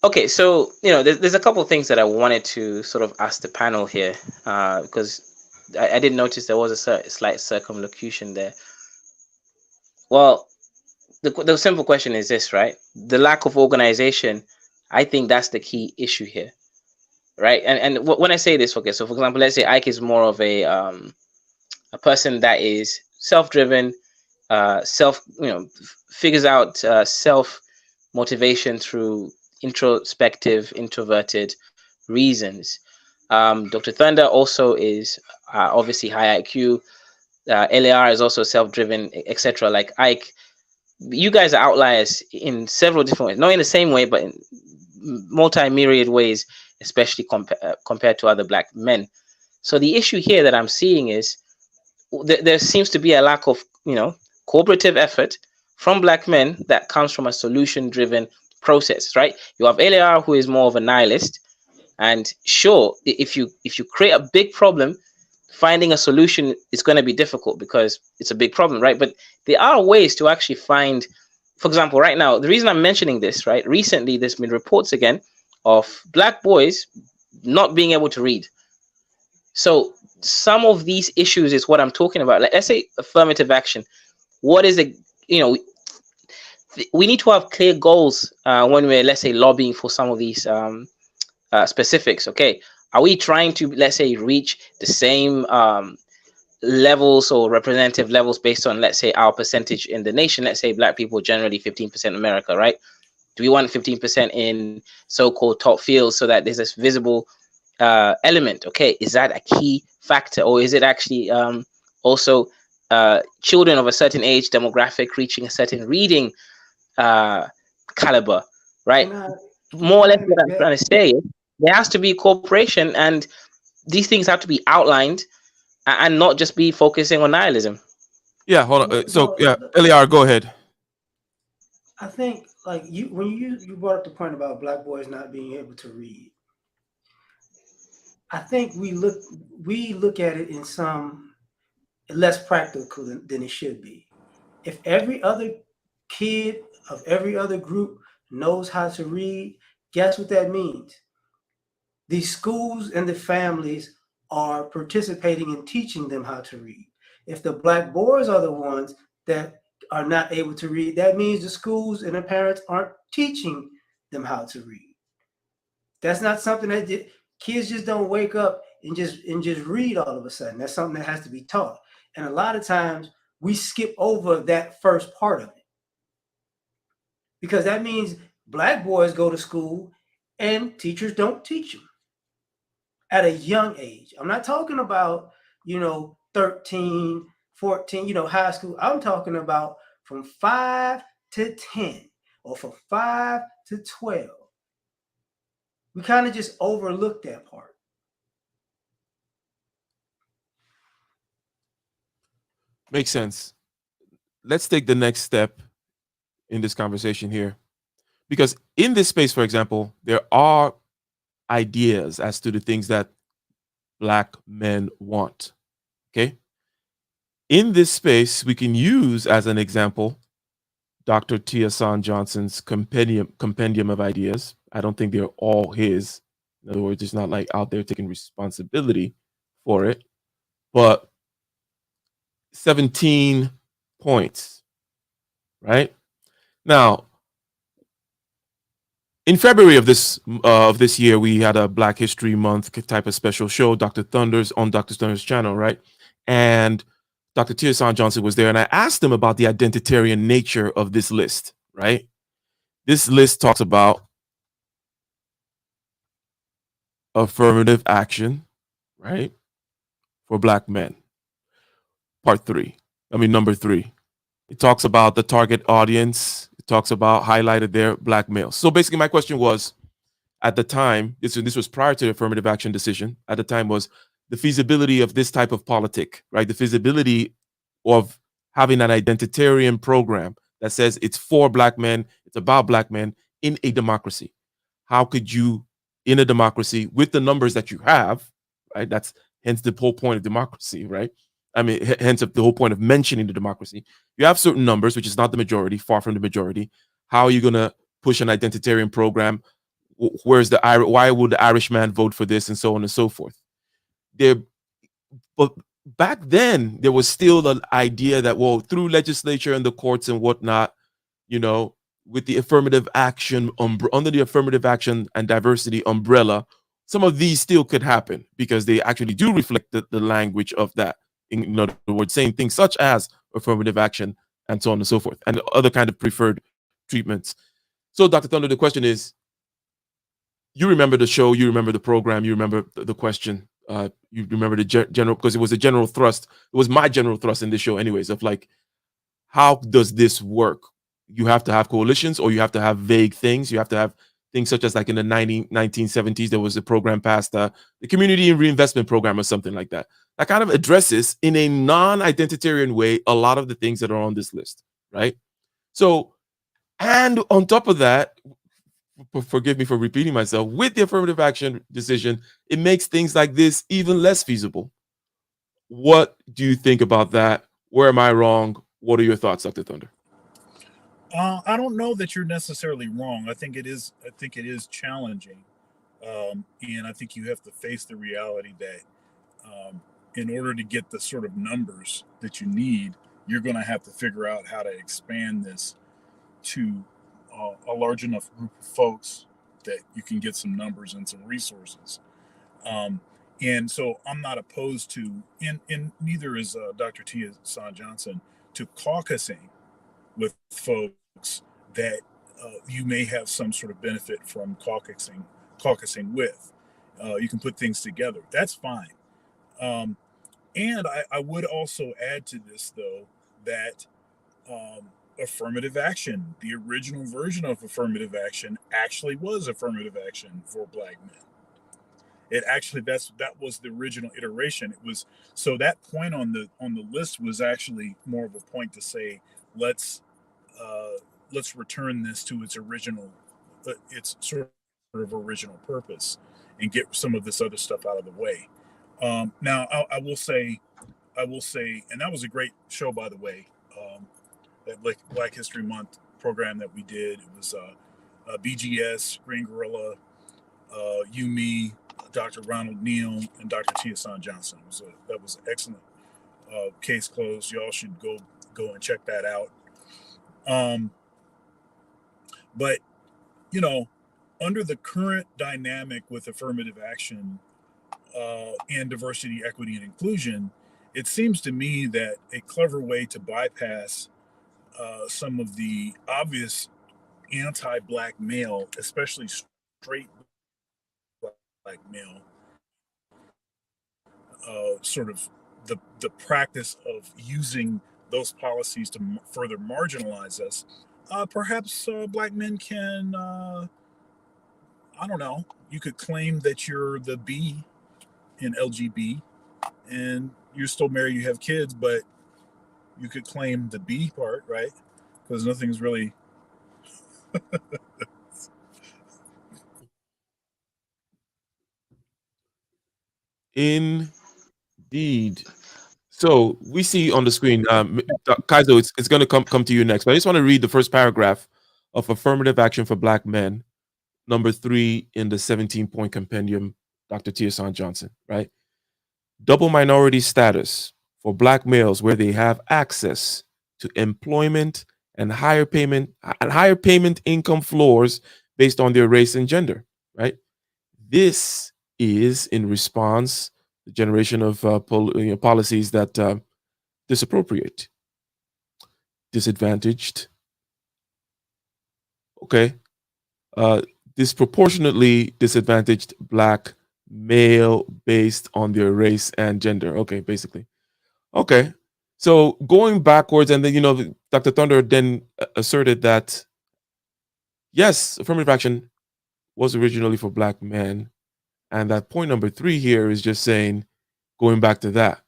Okay, so there's a couple of things that I wanted to sort of ask the panel here, because I did notice there was a slight circumlocution there. Well, the simple question is this, right? The lack of organization, I think that's the key issue here, right? And when I say this, okay, so for example, let's say Ike is more of a person that is self-driven, figures out self motivation through introspective, introverted reasons. Dr. Thunder also is obviously high IQ. LAR is also self-driven, etc. Like Ike, you guys are outliers in several different ways, not in the same way, but in multi-myriad ways, especially compared to other black men. So the issue here that I'm seeing is there seems to be a lack of cooperative effort from black men that comes from a solution-driven process, right? You have LAR, who is more of a nihilist, and sure, if you create a big problem, finding a solution is going to be difficult because it's a big problem, right? But there are ways to actually find, for example, right now, the reason I'm mentioning this, right? Recently, there's been reports again of black boys not being able to read. So some of these issues is what I'm talking about. Like, let's say affirmative action. what is it, you know, we need to have clear goals when we're, let's say, lobbying for some of these specifics. Okay, are we trying to, let's say, reach the same levels or representative levels based on, let's say, our percentage in the nation? Let's say black people generally 15% America, right? Do we want 15% in so-called top fields so that there's this visible element? Okay, is that a key factor, or is it actually also children of a certain age demographic reaching a certain reading caliber, right? Can More or I less what I'm interject? trying to say is there has to be cooperation, and these things have to be outlined and not just be focusing on nihilism. Yeah, hold on. So No, yeah, Eliar, go ahead. I think like when you brought up the point about black boys not being able to read. I think we look at it in some less practical than it should be. If every other kid of every other group knows how to read, guess what that means? The schools and the families are participating in teaching them how to read. If the black boys are the ones that are not able to read, that means the schools and the parents aren't teaching them how to read. That's not something that kids just don't wake up and just read all of a sudden. That's something that has to be taught. And a lot of times we skip over that first part of it because that means black boys go to school and teachers don't teach them at a young age. I'm not talking about, 13, 14, high school. I'm talking about from 5 to 10 or from 5 to 12. We kind of just overlook that part. Makes sense. Let's take the next step in this conversation here. Because in this space, for example, there are ideas as to the things that black men want. Okay. In this space, we can use as an example Dr. Tiasan Johnson's compendium of ideas. I don't think they're all his. In other words, it's not like out there taking responsibility for it, but 17 points, right? Now, in February of this year, we had a Black History Month type of special show, Dr. Thunder's on Dr. Thunder's channel, right? And Dr. Tiasan Johnson was there, and I asked him about the identitarian nature of this list, right? This list talks about affirmative action, right, for black men. Part three. I mean, number three. It talks about the target audience. It talks about highlighted there black males. So basically, my question was at the time, this was prior to the affirmative action decision. At the time, was the feasibility of this type of politic, right? The feasibility of having an identitarian program that says it's for black men, it's about black men in a democracy. How could you, in a democracy with the numbers that you have, right? That's hence the whole point of democracy, right? I mean, hence the whole point of mentioning the democracy. You have certain numbers, which is not the majority, far from the majority. How are you going to push an identitarian program? Where's the why would the Irish man vote for this, and so on and so forth? There, but back then there was still an idea that, well, through legislature and the courts and whatnot, you know, with the affirmative action under the affirmative action and diversity umbrella, some of these still could happen because they actually do reflect the language of that. In other words, saying things such as affirmative action and so on and so forth, and other kind of preferred treatments. So, Dr. Thunder, the question is: you remember the show, you remember the program, you remember the question, you remember the general, because it was a general thrust. It was my general thrust in this show, anyways, of like, how does this work? You have to have coalitions, or you have to have vague things. You have to have things such as, like, in the 1970s, there was a program passed, the Community Reinvestment Program or something like that. That kind of addresses in a non-identitarian way a lot of the things that are on this list, right? So, and on top of that, forgive me for repeating myself, with the affirmative action decision, it makes things like this even less feasible. What do you think about that? Where am I wrong? What are your thoughts, Dr. Thunder? I don't know that you're necessarily wrong. I think it is. I think it is challenging, and I think you have to face the reality that in order to get the sort of numbers that you need, you're going to have to figure out how to expand this to a large enough group of folks that you can get some numbers and some resources. And so I'm not opposed to, and neither is Dr. Tia San Johnson, to caucusing with folks that you may have some sort of benefit from caucusing with. You can put things together. That's fine. And I would also add to this, though, that affirmative action, the original version of affirmative action, actually was affirmative action for Black men. It actually that was the original iteration. It was, so that point on the list was actually more of a point to say, let's return this to its original, its sort of original purpose, and get some of this other stuff out of the way. Now I will say, and that was a great show, by the way. That Black History Month program that we did. It was BGS, Green Gorilla, you, me, Dr. Ronald Neal, and Dr. Tia San Johnson. That was excellent. Case closed. Y'all should go and check that out. But you know, under the current dynamic with affirmative action and diversity, equity, and inclusion, it seems to me that a clever way to bypass some of the obvious anti-Black male, especially straight Black male, sort of the practice of using those policies to further marginalize us. Perhaps Black men can, I don't know, you could claim that you're the B in LGB and you're still married, you have kids, but you could claim the B part, right? Because nothing's really Indeed. So we see on the screen, Kaizo, it's going to come to you next. But I just want to read the first paragraph of Affirmative Action for Black Men, number 3 in the 17-point compendium, Dr. Tia San Johnson, right? Double minority status for Black males where they have access to employment and higher payment income floors based on their race and gender, right? This is in response the generation of policies that disappropriate, disadvantaged, disproportionately disadvantaged Black male based on their race and gender. Okay, basically. Okay. So going backwards, and then, Dr. Thunder then asserted that, yes, affirmative action was originally for Black men. And that point number 3 here is just saying, going back to that.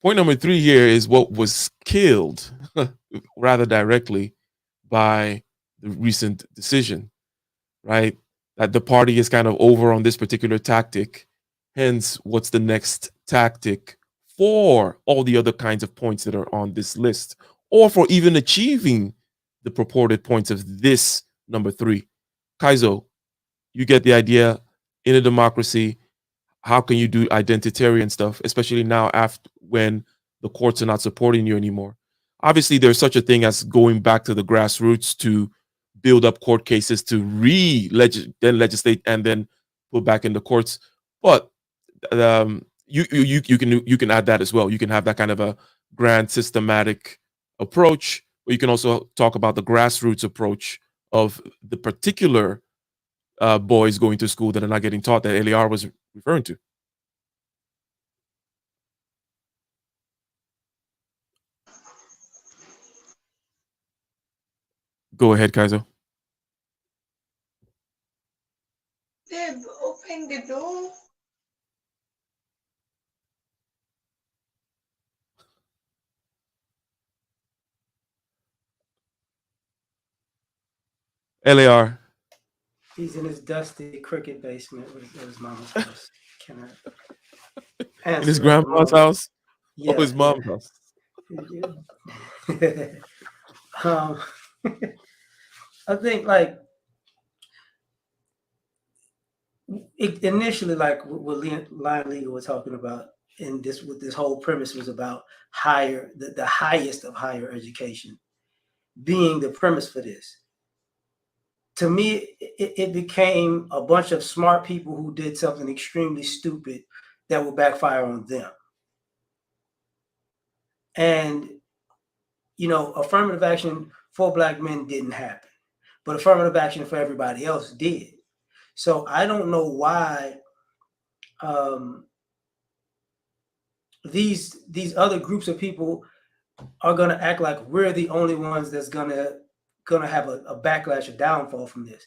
Point number 3 here is what was killed rather directly by the recent decision, right? That the party is kind of over on this particular tactic. Hence, what's the next tactic for all the other kinds of points that are on this list, or for even achieving the purported points of this number 3? Kaizo, you get the idea. In a democracy, how can you do identitarian stuff, especially now after when the courts are not supporting you anymore? Obviously, there's such a thing as going back to the grassroots to build up court cases to then legislate and then put back in the courts. But you can add that as well. You can have that kind of a grand systematic approach, or you can also talk about the grassroots approach of the particular boys going to school that are not getting taught, that Eliar was referring to. Go ahead, Kaizo. They've opened the door. Eliar. He's in his dusty cricket basement with his mama's house. Can I In his grandma's house? Yeah, his mom's house. I think like initially, like what Lion League was talking about, and this what this whole premise was about, higher the highest of higher education being the premise for this. To me, it became a bunch of smart people who did something extremely stupid that will backfire on them. And, you know, affirmative action for Black men didn't happen, but affirmative action for everybody else did. So I don't know why these other groups of people are going to act like we're the only ones that's going to have a backlash or downfall from this.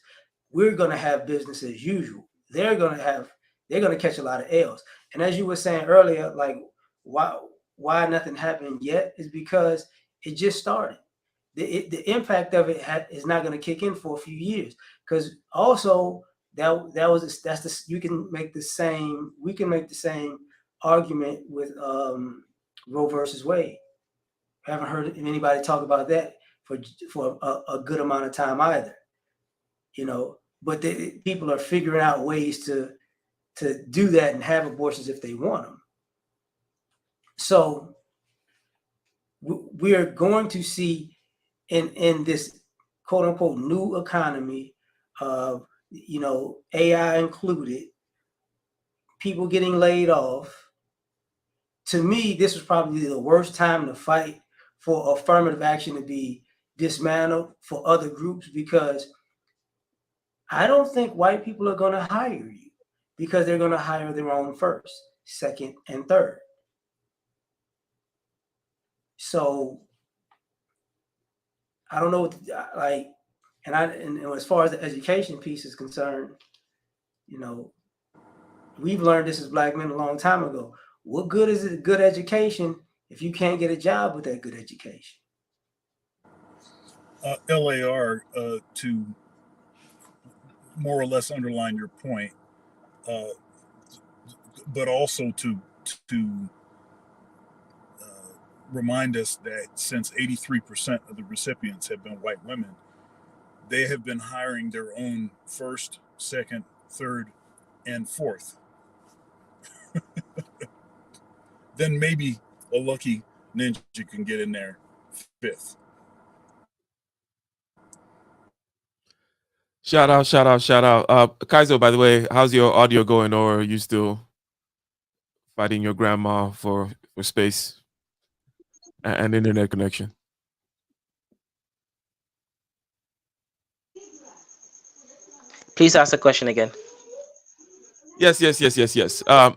We're going to have business as usual. They're going to catch a lot of L's. And as you were saying earlier, like why nothing happened yet is because it just started. The impact of it is not going to kick in for a few years, because also that's the we can make the same argument with Roe versus Wade. I haven't heard anybody talk about that for a good amount of time either, you know. But people are figuring out ways to do that and have abortions if they want them. So we are going to see in this quote unquote new economy of, you know, AI included, people getting laid off. To me, this was probably the worst time to fight for affirmative action to be dismantled for other groups, because I don't think white people are going to hire you, because they're going to hire their own first, second, and third. So I don't know what like, and as far as the education piece is concerned, you know, we've learned this as Black men a long time ago. What good is it, good education, if you can't get a job with that good education? LAR, to more or less underline your point, but also to remind us that since 83% of the recipients have been white women, they have been hiring their own first, second, third, and fourth. Then maybe a lucky ninja can get in there fifth. Shout out. Kaizo, by the way, how's your audio going, or are you still fighting your grandma for space and internet connection? Please ask the question again. Yes.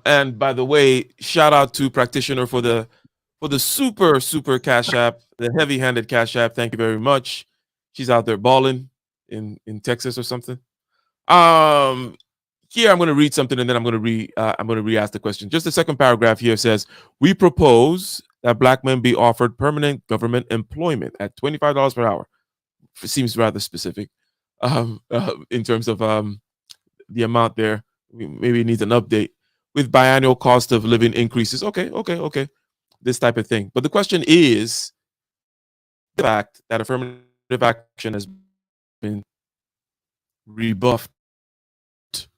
And by the way, shout out to Practitioner for the super Cash App, the heavy-handed Cash App. Thank you very much. She's out there balling in Texas or something. Here I'm going to read something, and then I'm going to re-ask the question. Just the second paragraph here says, we propose that Black men be offered permanent government employment at $25 per hour. It seems rather specific in terms of the amount there. Maybe it needs an update, with biannual cost of living increases. Okay. This type of thing. But the question is the fact that affirmative action has been rebuffed,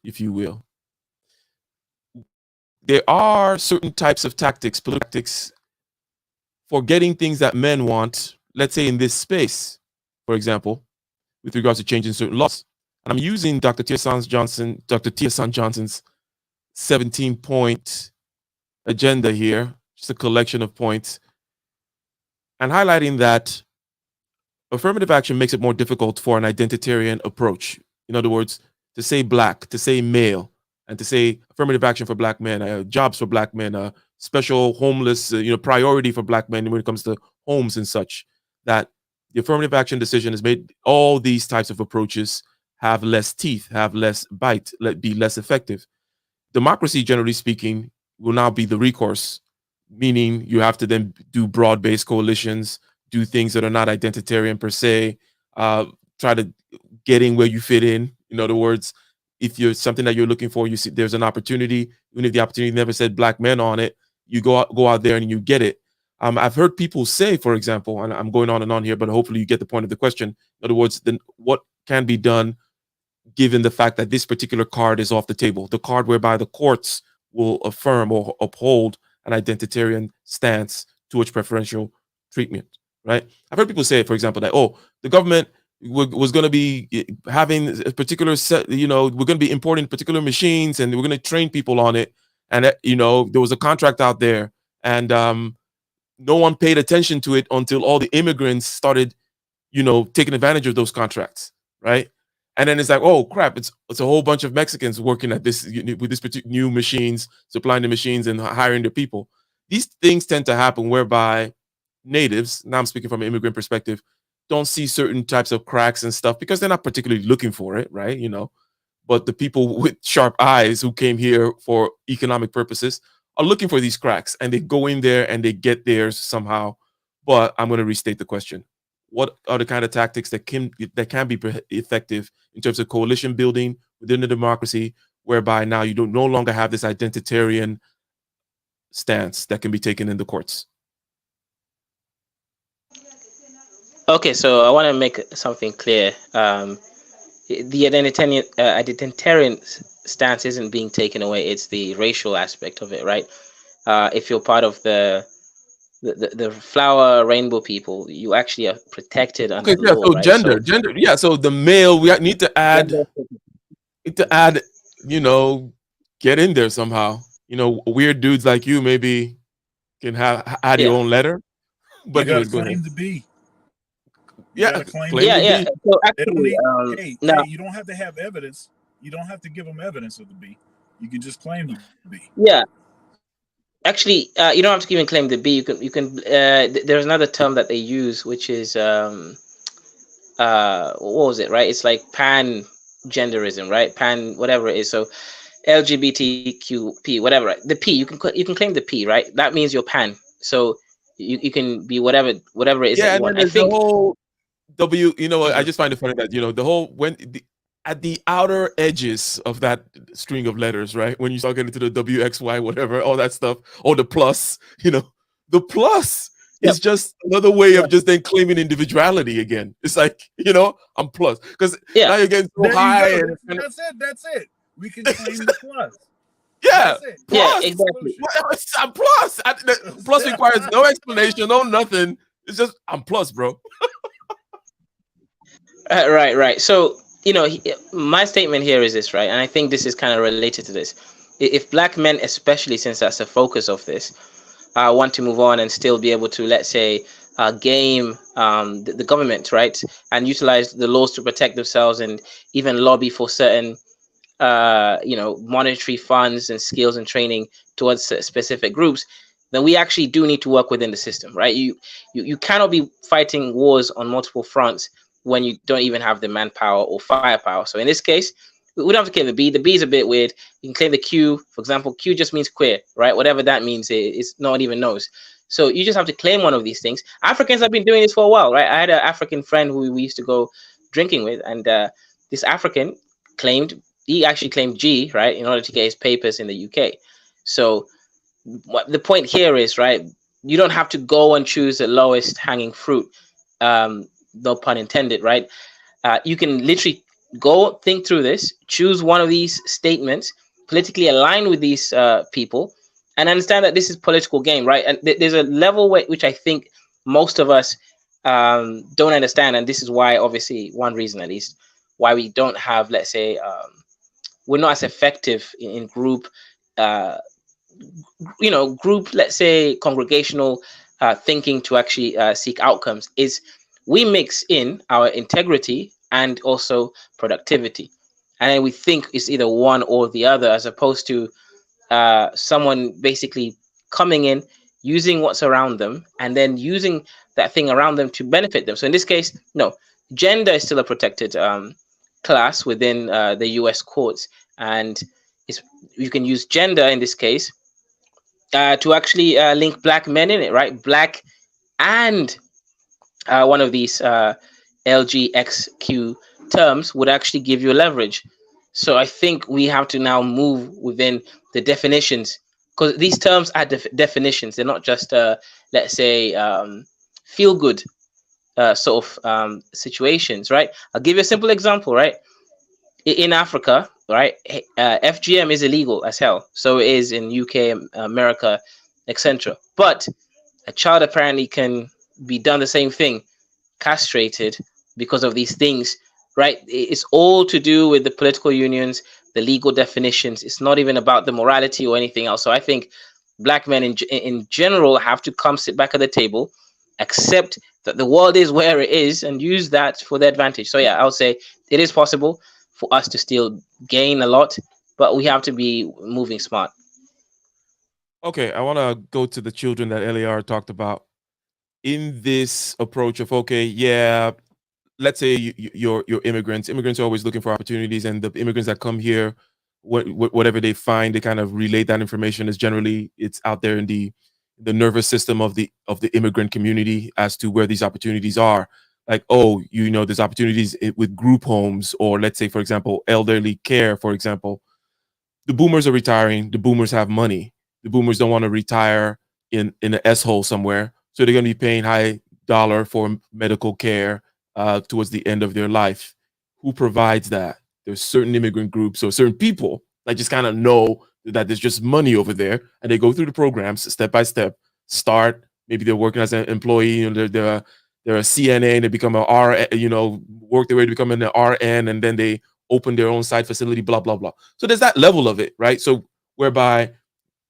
if you will. There are certain types of political tactics for getting things that men want, let's say in this space, for example, with regards to changing certain laws. And I'm using Dr. Tiersan Johnson's 17-point agenda here, just a collection of points, and highlighting that affirmative action makes it more difficult for an identitarian approach. In other words, to say Black, to say male, and to say affirmative action for Black men, jobs for Black men, special homeless, priority for Black men when it comes to homes and such, that the affirmative action decision has made all these types of approaches have less teeth, have less bite, be less effective. Democracy, generally speaking, will now be the recourse, meaning you have to then do broad-based coalitions, do things that are not identitarian per se, try to get in where you fit in. In other words, if you're something that you're looking for, you see there's an opportunity, even if the opportunity never said Black men on it, you go out there and you get it. I've heard people say, for example, and I'm going on and on here, but hopefully you get the point of the question. In other words, then what can be done given the fact that this particular card is off the table, the card whereby the courts will affirm or uphold an identitarian stance towards preferential treatment, right? I've heard people say, for example, that, oh, the government was going to be having a particular set, we're going to be importing particular machines and we're going to train people on it. And, there was a contract out there, and no one paid attention to it until all the immigrants started, taking advantage of those contracts, right? And then it's like, oh crap, it's a whole bunch of Mexicans working at this with this particular new machines, supplying the machines and hiring the people. These things tend to happen whereby natives, now I'm speaking from an immigrant perspective, don't see certain types of cracks and stuff because they're not particularly looking for it, right? But the people with sharp eyes who came here for economic purposes are looking for these cracks, and they go in there and they get theirs somehow. But I'm going to restate the question. What are the kind of tactics that can be effective in terms of coalition building within the democracy, whereby now you don't no longer have this identitarian stance that can be taken in the courts? Okay, so I want to make something clear. The identitarian stance isn't being taken away. It's the racial aspect of it, right? If you're part of the flower rainbow people, you actually are protected under Okay, yeah. law, So right? gender, yeah. So the male, we need to add, get in there somehow. Weird dudes like you maybe can add your own letter. But you anyway, gotta go ahead. claim the B. Yeah, claim the yeah. B. So They don't actually, need, now, you don't have to have evidence. You don't have to give them evidence of the B. You can just claim the B. yeah. Actually, you don't have to even claim the B. You can. There's another term that they use, which is what was it? Right? It's like pan genderism, right? Pan whatever it is. So LGBTQP, whatever. Right? The P, you can claim the P, right? That means you're pan. So you can be whatever it is that you And want. then there's the whole W. I just find it funny that the whole at the outer edges of that string of letters, right? When you start getting into the WXY, whatever, all that stuff, or the plus, the plus is just another way of just then claiming individuality again. It's like, I'm plus. Because now you're getting so high. That's it. We can claim the plus. Yeah. Plus. Yeah, exactly. I'm plus. Plus requires no explanation, no nothing. It's just, I'm plus, bro. Right. So, my statement here is this, right? And I think this is kind of related to this. If black men, especially since that's the focus of this, want to move on and still be able to, let's say, game the government, right? And utilize the laws to protect themselves and even lobby for certain, monetary funds and skills and training towards specific groups, then we actually do need to work within the system, right? You cannot be fighting wars on multiple fronts when you don't even have the manpower or firepower. So in this case, we don't have to claim the B. The B is a bit weird. You can claim the Q. For example, Q just means queer, right? Whatever that means, it's no one even knows. So you just have to claim one of these things. Africans have been doing this for a while, right? I had an African friend who we used to go drinking with, and this African he actually claimed G, right, in order to get his papers in the UK. So what the point here is, right, you don't have to go and choose the lowest hanging fruit, no pun intended, right? You can literally go think through this, choose one of these statements, politically align with these people, and understand that this is political game, right? And there's a level which I think most of us don't understand, and this is why, obviously, one reason at least, why we don't have, let's say, we're not as effective in group, let's say, congregational thinking to actually seek outcomes, is we mix in our integrity and also productivity. And then we think it's either one or the other, as opposed to someone basically coming in, using what's around them, and then using that thing around them to benefit them. So in this case, no, gender is still a protected class within the US courts. And you can use gender in this case to actually link black men in it, right? Black and one of these LGXQ terms would actually give you leverage. So I think we have to now move within the definitions, because these terms are definitions. They're not just, let's say, feel good sort of situations, right? I'll give you a simple example, right? In Africa, right, FGM is illegal as hell. So it is in UK, America, etc. But a child apparently can be done the same thing, castrated because of these things, right? It's all to do with the political unions, the legal definitions. It's not even about the morality or anything else. So I think black men in general have to come sit back at the table, accept that the world is where it is, and use that for their advantage. So yeah, I would say it is possible for us to still gain a lot, but we have to be moving smart. Okay, I want to go to the children that LAR talked about in this approach of, okay, yeah, let's say you're immigrants. Immigrants are always looking for opportunities, and the immigrants that come here, whatever they find, they kind of relate that information. Is generally it's out there in the nervous system of the immigrant community as to where these opportunities are. Like, oh, there's opportunities with group homes, or let's say, for example, elderly care. For example, the boomers are retiring. The boomers have money. The boomers don't want to retire in an S hole somewhere, so they're going to be paying high dollar for medical care towards the end of their life. Who provides that? There's certain immigrant groups or certain people that just kind of know that there's just money over there, and they go through the programs step by step. Start, maybe they're working as an employee, they're a CNA and they become a R, work their way to becoming an RN, and then they open their own side facility, blah blah blah. So there's that level of it, right? So whereby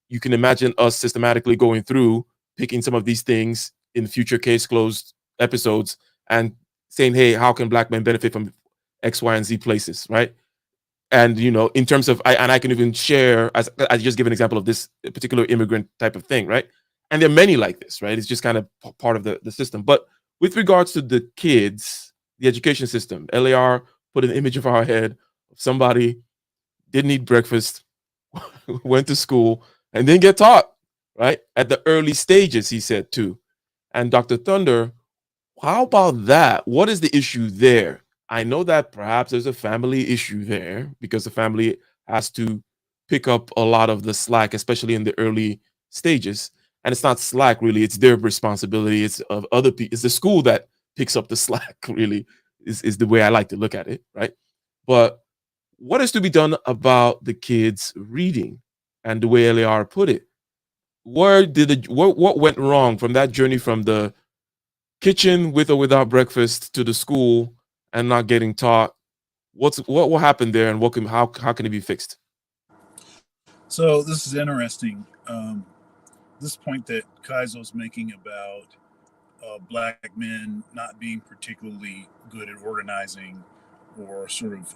you can imagine us systematically going through, picking some of these things in future case closed episodes and saying, hey, how can black men benefit from X, Y, and Z places, right? And in terms of, I can even share, as I just give an example of this particular immigrant type of thing, right? And there are many like this, right? It's just kind of part of the system. But with regards to the kids, the education system, LAR put an image of our head of somebody didn't eat breakfast, went to school, and didn't get taught, right? At the early stages, he said too. And Dr. Thunder, how about that? What is the issue there? I know that perhaps there's a family issue there because the family has to pick up a lot of the slack, especially in the early stages. And it's not slack really; it's their responsibility. It's of other people. It's the school that picks up the slack. Really, is the way I like to look at it, right? But what is to be done about the kids reading and the way LAR put it? What went wrong from that journey from the kitchen with or without breakfast to the school and not getting taught? What will happen there, and how can it be fixed? So this is interesting. This point that Kaizo's making about black men not being particularly good at organizing or sort of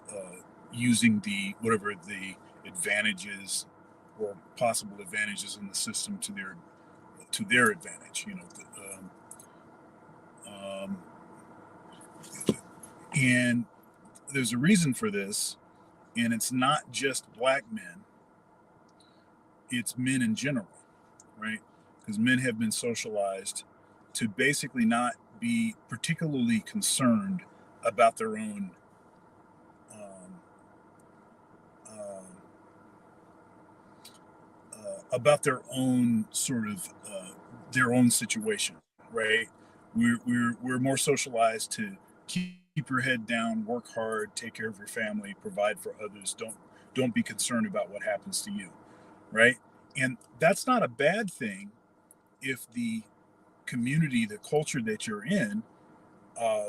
using the whatever the advantages or possible advantages in the system to their advantage. Um, and there's a reason for this, and it's not just black men; it's men in general, right? Because men have been socialized to basically not be particularly concerned about their own um, uh, sort of their own situation, right? We're more socialized to keep your head down, work hard, take care of your family, provide for others. Don't be concerned about what happens to you, right? And that's not a bad thing if the community, the culture that you're in, uh,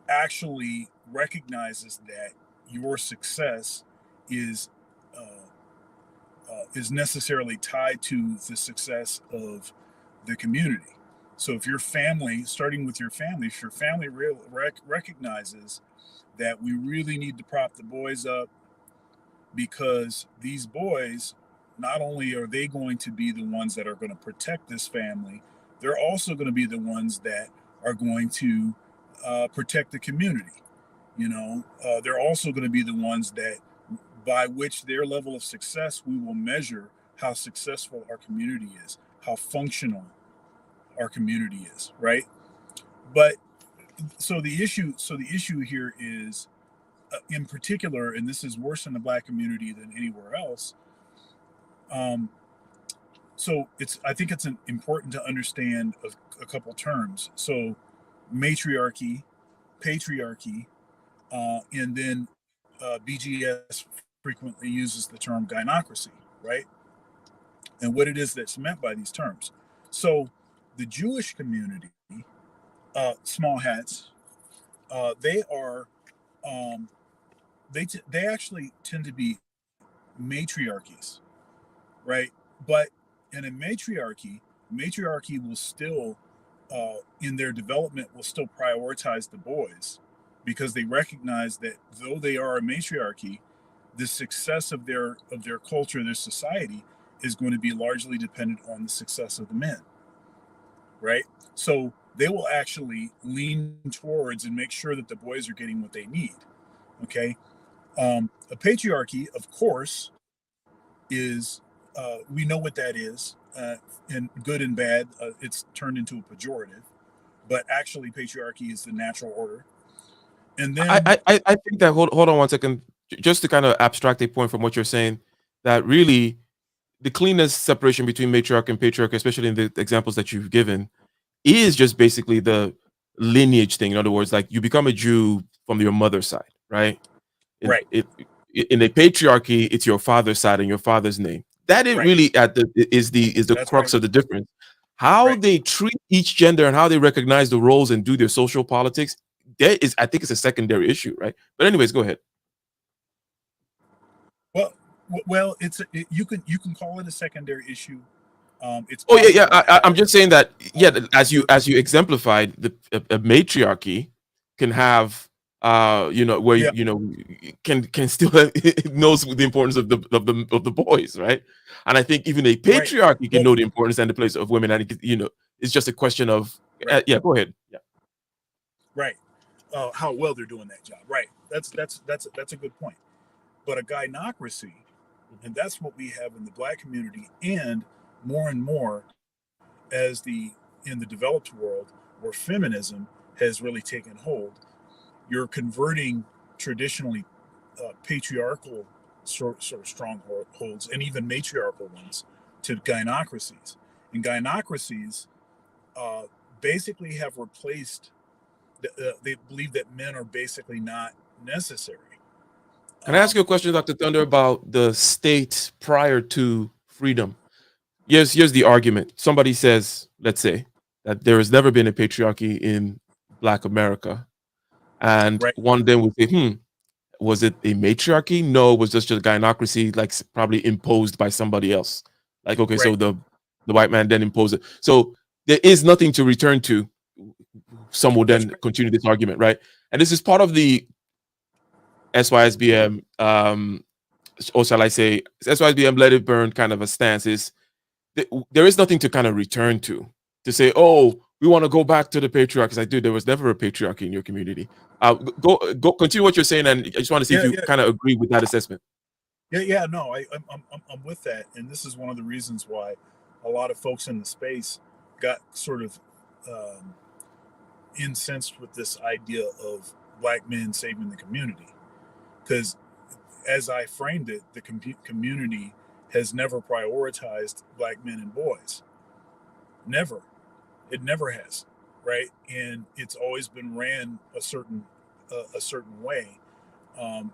actually recognizes that your success is is necessarily tied to the success of the community. So if your family, starting with your family, if your family recognizes that we really need to prop the boys up because these boys, not only are they going to be the ones that are going to protect this family, they're also going to be the ones that are going to protect the community. They're also going to be the ones that, by which their level of success, we will measure how successful our community is, how functional our community is, right? But so the issue here is, in particular, and this is worse in the black community than anywhere else. Um, so I think it's important to understand a couple terms. So matriarchy, patriarchy, and then BGS frequently uses the term gynocracy, right? and what it is that's meant by these terms. So the Jewish community, small hats, they are they actually tend to be matriarchies, right? But in a matriarchy will still, in their development, will still prioritize the boys, because they recognize that though they are a matriarchy, the success of their culture, their society, is going to be largely dependent on the success of the men, right? So they will actually lean towards and make sure that the boys are getting what they need. Okay. A patriarchy, of course, is, we know what that is, and good and bad. It's turned into a pejorative, but actually, patriarchy is the natural order. And then, I think that hold on one second, just to kind of abstract a point from what you're saying, that really the cleanest separation between matriarch and patriarch, especially in the examples that you've given, is just basically the lineage thing. In other words, like you become a Jew from your mother's side, right? In, right, in a patriarchy, it's your father's side and your father's name. That is right, really is the that's crux right, of the difference. How right. they treat each gender and how they recognize the roles and do their social politics, that is, I think, it's a secondary issue, right? But anyways, go ahead. Well, you can call it a secondary issue. It's Oh yeah, yeah. possible to I'm have, just saying that, yeah, the as you exemplified, a matriarchy can have, where yeah, can still it knows the importance of the boys, right? And I think even a right. patriarchy can Well, know the importance and the place of women, and it's just a question of, right, yeah. Go ahead. Yeah. right. How well they're doing that job. Right. That's a good point. But a gynocracy, and that's what we have in the black community, and more as the in the developed world, where feminism has really taken hold. You're converting traditionally, patriarchal sort of strongholds, and even matriarchal ones, to gynocracies. And gynocracies, uh, basically have replaced. They believe that men are basically not necessary. Can I ask you a Um, question, Dr. Thunder, about the state prior to freedom? Here's the argument. Somebody says, let's say, that there has never been a patriarchy in Black America, and right, one then would say, was it a matriarchy? No, it was just a gynocracy, like probably imposed by somebody else. Like, okay, so right. the white man then imposed it. So there is nothing to return to. Some will That's then right. continue this argument, right? And this is part of the SYSBM, or shall I say, SYSBM let it burn kind of a stance. Is there is nothing to kind of return to say, oh, we want to go back to the patriarchy. Because I do, there was never a patriarchy in your community. Go continue what you're saying, and I just want to see if Yeah, you yeah, kind of agree with that assessment. yeah. No, I'm with that, and this is one of the reasons why a lot of folks in the space got sort of, um, incensed with this idea of black men saving the community, because as I framed it, the community has never prioritized black men and boys. Never. It never has, right? And it's always been ran a certain way, um,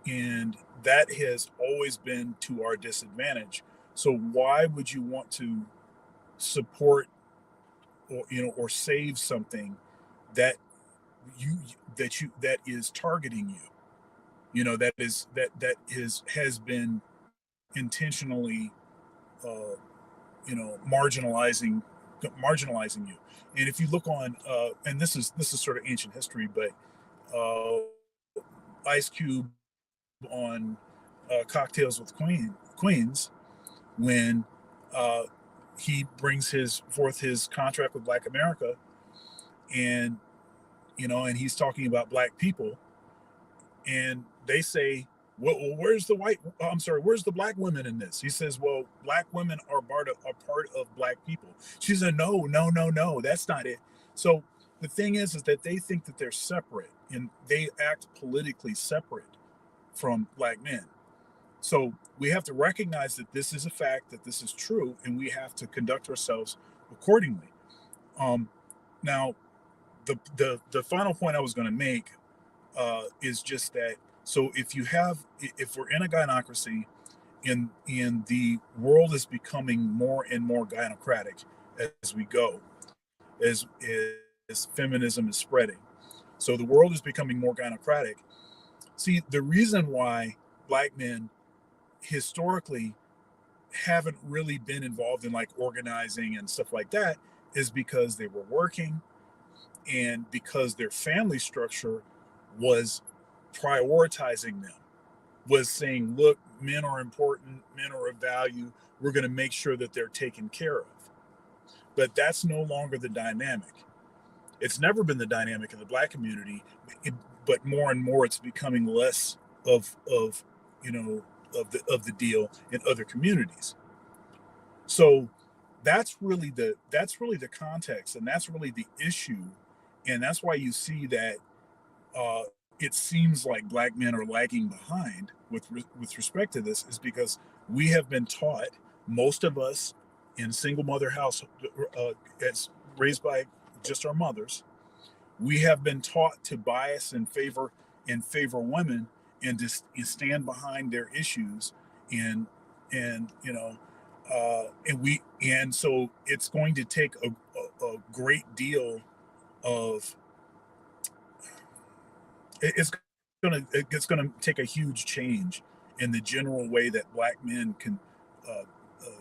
and that has always been to our disadvantage. So why would you want to support, or or save something that that is targeting you? That has been intentionally, uh, marginalizing you. And if you look on, and this is sort of ancient history, but, uh, Ice Cube on, Cocktails with Queens, when, uh, he brings his contract with Black America, and and he's talking about black people, and they say, well, where's the white? I'm sorry, where's the black women in this? He says, well, black women are part of black people. She said, no, no, no, no, that's not it. So the thing is that they think that they're separate, and they act politically separate from black men. So we have to recognize that this is a fact, that this is true, and we have to conduct ourselves accordingly. Um, Now, the final point I was going to make, is just that. So if we're in a gynocracy, and the world is becoming more and more gynocratic as we go, as feminism is spreading. So the world is becoming more gynocratic. See, the reason why black men historically haven't really been involved in like organizing and stuff like that is because they were working, and because their family structure was prioritizing them, was saying, look, men are important, men are of value, we're going to make sure that they're taken care of. But that's no longer the dynamic. It's never been the dynamic in the black community, but more and more it's becoming less of you know of the deal in other communities. So that's really the context, and that's really the issue, and that's why you see that it seems like black men are lagging behind with respect to this, is because we have been taught, most of us in single mother house, as raised by just our mothers, we have been taught to bias and favor women, and just stand behind their issues, and and so it's going to take a great deal of it's gonna take a huge change in the general way that black men can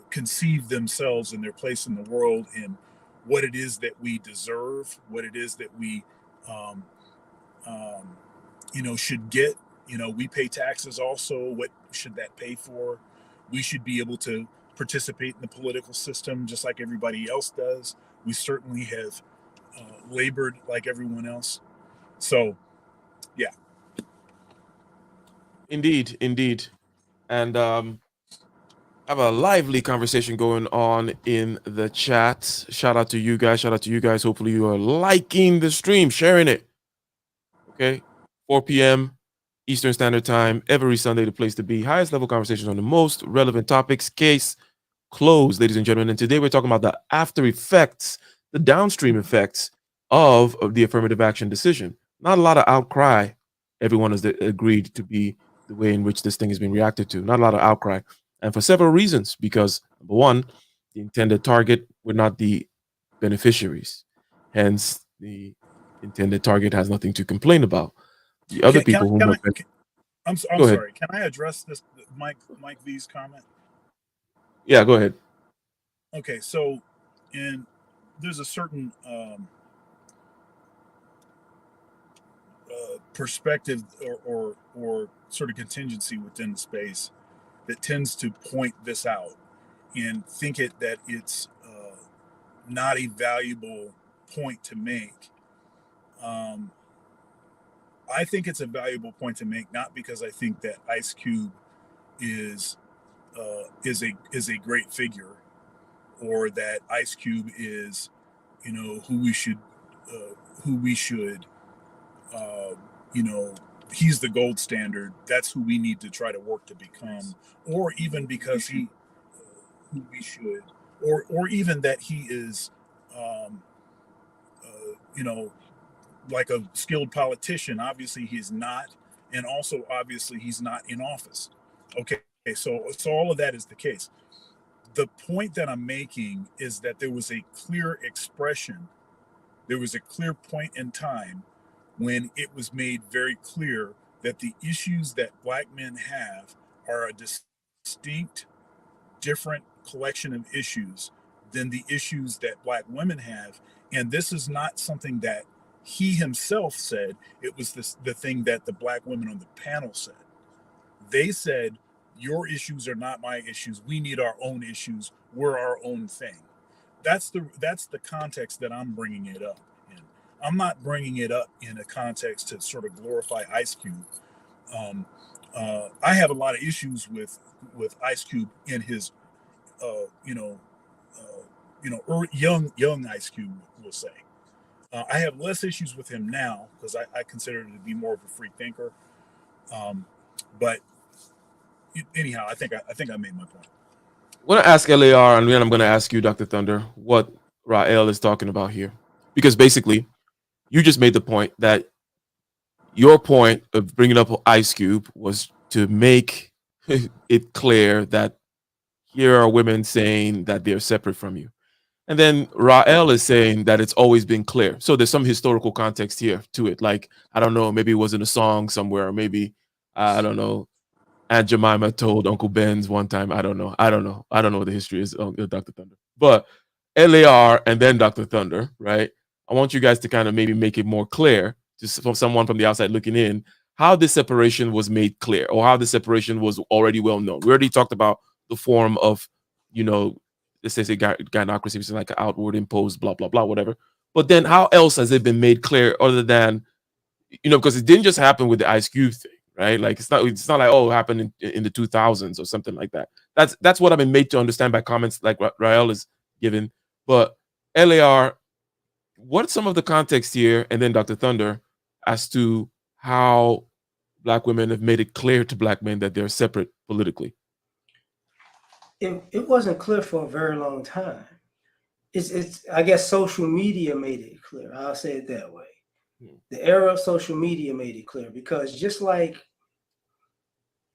conceive themselves and their place in the world, and what it is that we deserve, what it is that we um, um, should get. We pay taxes also. What should that pay for? We should be able to participate in the political system just like everybody else does. We certainly have labored like everyone else. So, yeah. Indeed, indeed. And have a lively conversation going on in the chat. Shout out to you guys. Shout out to you guys. Hopefully you are liking the stream, sharing it. Okay. 4 p.m. Eastern Standard Time, every Sunday, the place to be. Highest level conversations on the most relevant topics. Case closed, ladies and gentlemen. And today we're talking about the after effects, the downstream effects of the affirmative action decision. Not a lot of outcry. Everyone has agreed to be the way in which this thing has been reacted to. Not a lot of outcry. And for several reasons, because number one, the intended target were not the beneficiaries. Hence, the intended target has nothing to complain about. The other Can people I, who can were I, I'm go ahead. sorry. Can I address this, Mike V's comment? Yeah, go ahead. Okay, so in there's a certain perspective, or sort of contingency within the space that tends to point this out and think that it's not a valuable point to make. Um, I think it's a valuable point to make, not because I think that Ice Cube is is a great figure, or that Ice Cube is, who we should who we should uh, you know he's the gold standard. That's who we need to try to work to become, or even because he who we should, or even that he is um, you know like a skilled politician. Obviously he's not, and also obviously he's not in office. Okay, so all of that is the case. The point that I'm making is that there was a clear expression, there was a clear point in time when it was made very clear that the issues that black men have are a distinct, different collection of issues than the issues that black women have. And this is not something that he himself said, it was the thing that the black women on the panel said. They said, your issues are not my issues. We need our own issues. We're our own thing. That's the context that I'm bringing it up in. I'm not bringing it up in a context to sort of glorify Ice Cube. Um, I have a lot of issues with Ice Cube in his, uh, you know, young Ice Cube, we'll say. I have less issues with him now because I consider him to be more of a free thinker. Um, but anyhow, I think I made my point. I'm going to ask LAR, and then I'm going to ask you, Dr. Thunder, what Rael is talking about here. Because basically, you just made the point that your point of bringing up Ice Cube was to make it clear that here are women saying that they're separate from you. And then Rael is saying that it's always been clear. So there's some historical context here to it. Like, I don't know, maybe it was in a song somewhere, or maybe, I don't know, Aunt Jemima told Uncle Ben's one time. I don't know. I don't know. I don't know what the history is of Dr. Thunder. But LAR and then Dr. Thunder, right? I want you guys to kind of maybe make it more clear, just from someone from the outside looking in, how this separation was made clear, or how the separation was already well known. We already talked about the form of, you know, let's say gynocracy, which is like an outward imposed, blah, blah, blah, whatever. But then how else has it been made clear other than, you know, because it didn't just happen with the Ice Cube thing, right? Like it's not like, oh, it happened in the 2000s or something like that. That's what I've been made to understand by comments like Rael is given. But LAR, what's some of the context here, and then Dr. Thunder, as to how Black women have made it clear to Black men that they're separate politically? It wasn't clear for a very long time. It's I guess social media made it clear. I'll say it that way. The era of social media made it clear, because just like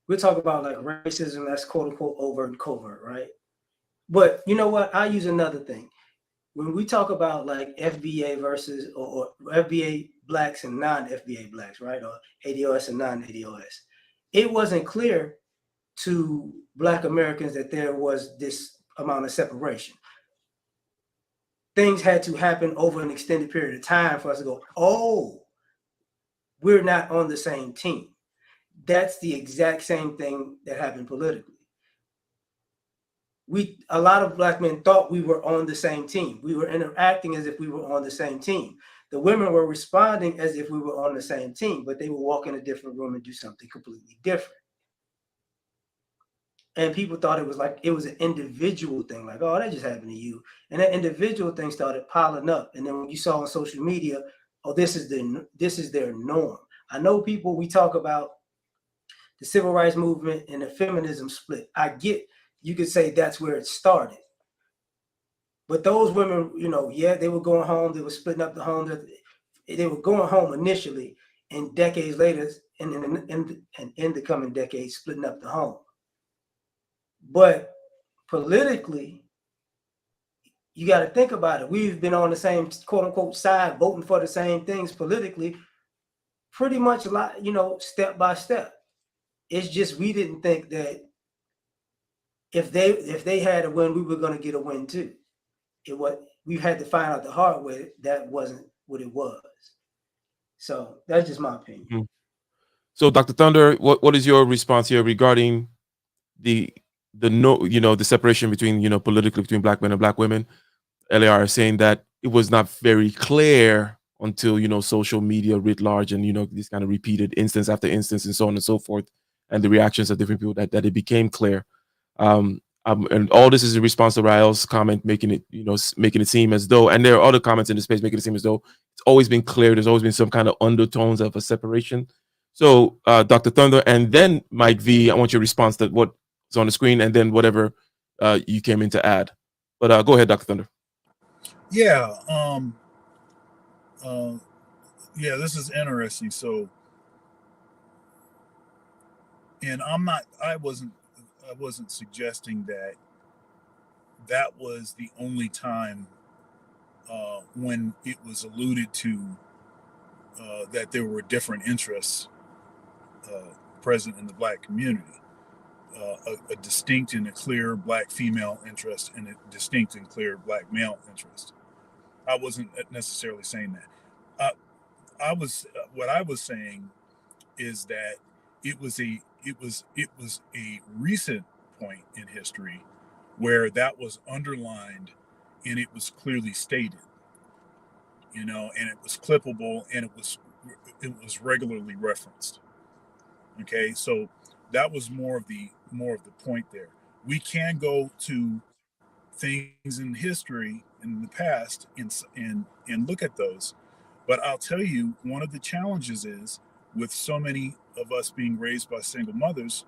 we're talking about like racism, that's quote unquote overt and covert, right? But you know what? I'll use another thing. When we talk about like FBA versus or FBA blacks and non-FBA blacks, right? Or ADOS and non-ADOS, it wasn't clear to Black Americans that there was this amount of separation. Things had to happen over an extended period of time for us to go, oh, we're not on the same team. That's the exact same thing that happened politically. A lot of Black men thought we were on the same team. We were interacting as if we were on the same team. The women were responding as if we were on the same team, but they would walk in a different room and do something completely different. And people thought it was an individual thing, like, oh, that just happened to you. And that individual thing started piling up. And then when you saw on social media, oh, this is their norm. I know people, we talk about the civil rights movement and the feminism split. I get, you could say that's where it started. But those women, you know, yeah, they were going home, they were splitting up the home, they were going home initially, and decades later, and in the coming decades, splitting up the home. But politically, you got to think about it. We've been on the same quote unquote side, voting for the same things politically, pretty much a lot, you know, step by step. It's just we didn't think that if they had a win, we were going to get a win too. We had to find out the hard way that wasn't what it was. So that's just my opinion. Mm-hmm. So, Dr. Thunder, what is your response here regarding the separation between, politically, between Black men and Black women? LAR is saying that it was not very clear until, social media writ large and, this kind of repeated instance after instance and so on and so forth, and the reactions of different people that it became clear. And all this is in response to Rael's comment, making it seem as though, and there are other comments in the space making it seem as though it's always been clear. There's always been some kind of undertones of a separation. So, Dr. Thunder, and then Mike V, I want your response to what's on the screen, and then whatever you came in to add. But go ahead, Dr. Thunder. Yeah. This is interesting. So, and I wasn't suggesting that was the only time when it was alluded to that there were different interests present in the Black community. A distinct and a clear Black female interest and a distinct and clear Black male interest. I wasn't necessarily saying that. What I was saying is that it was a recent point in history where that was underlined and it was clearly stated, and it was clippable and it was regularly referenced. Okay, so that was more of the point there. We can go to things in history in the past and look at those, but I'll tell you, one of the challenges is, with so many of us being raised by single mothers,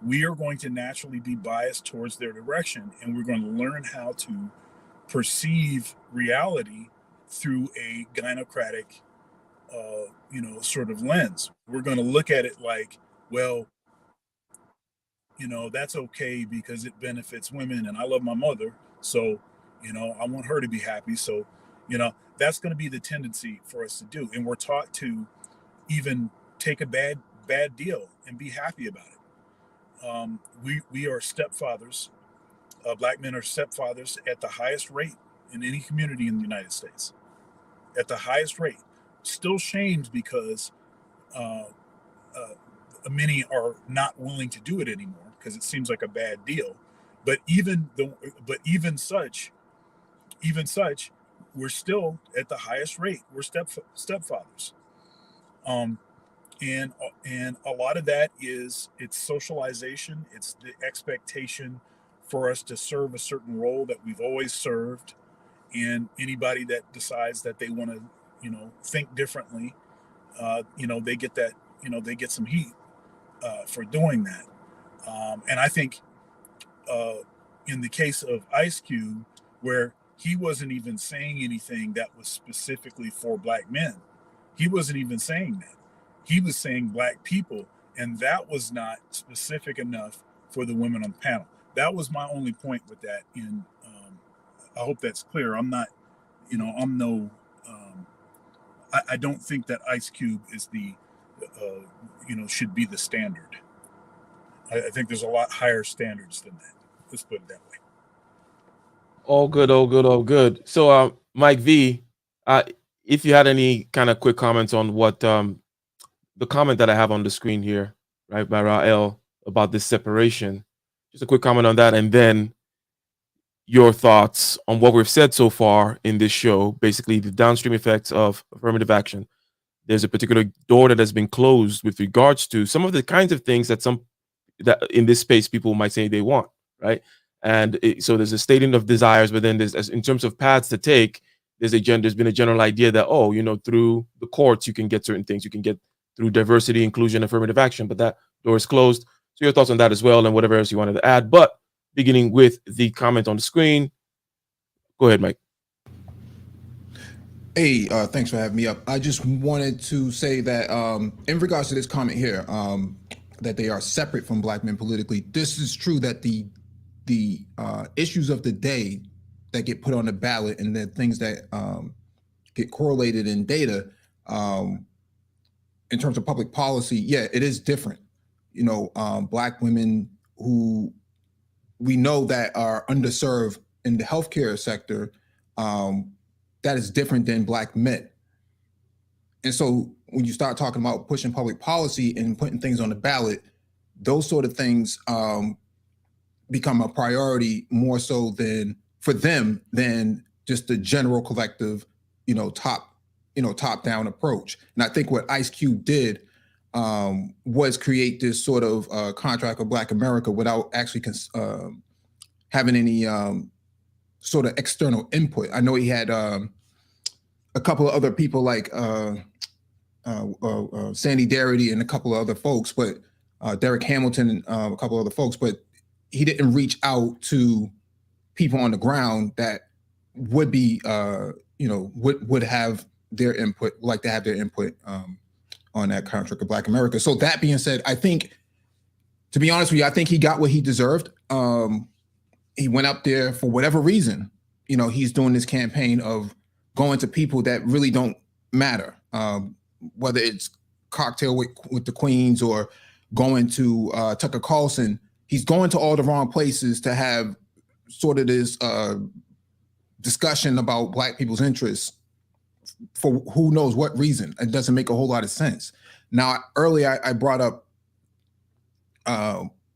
we are going to naturally be biased towards their direction, and we're going to learn how to perceive reality through a gynocratic sort of lens. We're going to look at it like, well, that's okay because it benefits women, and I love my mother, so I want her to be happy. So that's going to be the tendency for us to do, and we're taught to even take a bad deal and be happy about it. We are stepfathers. Black men are stepfathers at the highest rate in any community in the United States, at the highest rate. Still shamed because uh, many are not willing to do it anymore because it seems like a bad deal. But even such, we're still at the highest rate. We're stepfathers, um, and a lot of that is it's socialization. It's the expectation for us to serve a certain role that we've always served, and anybody that decides that they want to, think differently, they get that, they get some heat for doing that. And I think in the case of Ice Cube, where he wasn't even saying anything that was specifically for black men, he wasn't even saying that. He was saying black people, and that was not specific enough for the women on the panel. That was my only point with that. And I hope that's clear. I'm not, I'm no, I don't think that Ice Cube is the, should be the standard. I think there's a lot higher standards than that. Let's put it that way. All good, all good, all good. So, Mike V, if you had any kind of quick comments on what the comment that I have on the screen here, right, by Rael about this separation, just a quick comment on that, and then your thoughts on what we've said so far in this show, basically the downstream effects of affirmative action. There's a particular door that has been closed with regards to some of the kinds of things that in this space people might say they want, right? And so there's a stating of desires, but then in terms of paths to take, there's been a general idea that, through the courts you can get certain things, you can get through diversity, inclusion, affirmative action, but that door is closed. So your thoughts on that as well, and whatever else you wanted to add. But beginning with the comment on the screen, go ahead, Mike. Hey, thanks for having me up. I just wanted to say that in regards to this comment here, that they are separate from black men politically, this is true that the issues of the day that get put on the ballot and the things that get correlated in data in terms of public policy, yeah, it is different. Black women who we know that are underserved in the healthcare sector, that is different than black men. And so when you start talking about pushing public policy and putting things on the ballot, those sort of things become a priority more so for them than just the general collective, top down approach. And I think what Ice Cube did was create this sort of contract of Black America without actually having any sort of external input. I know he had a couple of other people like Sandy Darity and a couple of other folks, but Derek Hamilton and a couple of other folks, but he didn't reach out to people on the ground that would be, would have their input, like to have their input on that contract of Black America. So that being said, I think, to be honest with you, I think he got what he deserved. He went up there for whatever reason. He's doing this campaign of going to people that really don't matter, whether it's Cocktail with the Queens or going to Tucker Carlson. He's going to all the wrong places to have sort of this discussion about Black people's interests for who knows what reason. It doesn't make a whole lot of sense. Now, earlier I brought up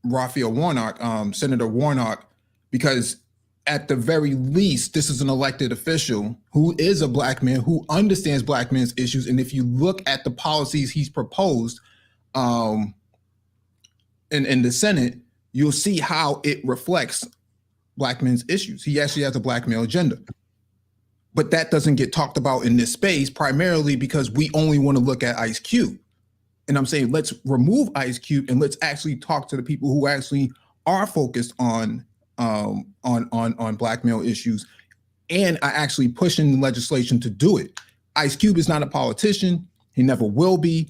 Raphael Warnock, Senator Warnock, because at the very least, this is an elected official who is a Black man, who understands Black men's issues. And if you look at the policies he's proposed in the Senate, you'll see how it reflects Black men's issues. He actually has a Black male agenda. But that doesn't get talked about in this space, primarily because we only want to look at Ice Cube. And I'm saying, let's remove Ice Cube and let's actually talk to the people who actually are focused on Black male issues and are actually pushing the legislation to do it. Ice Cube is not a politician. He never will be.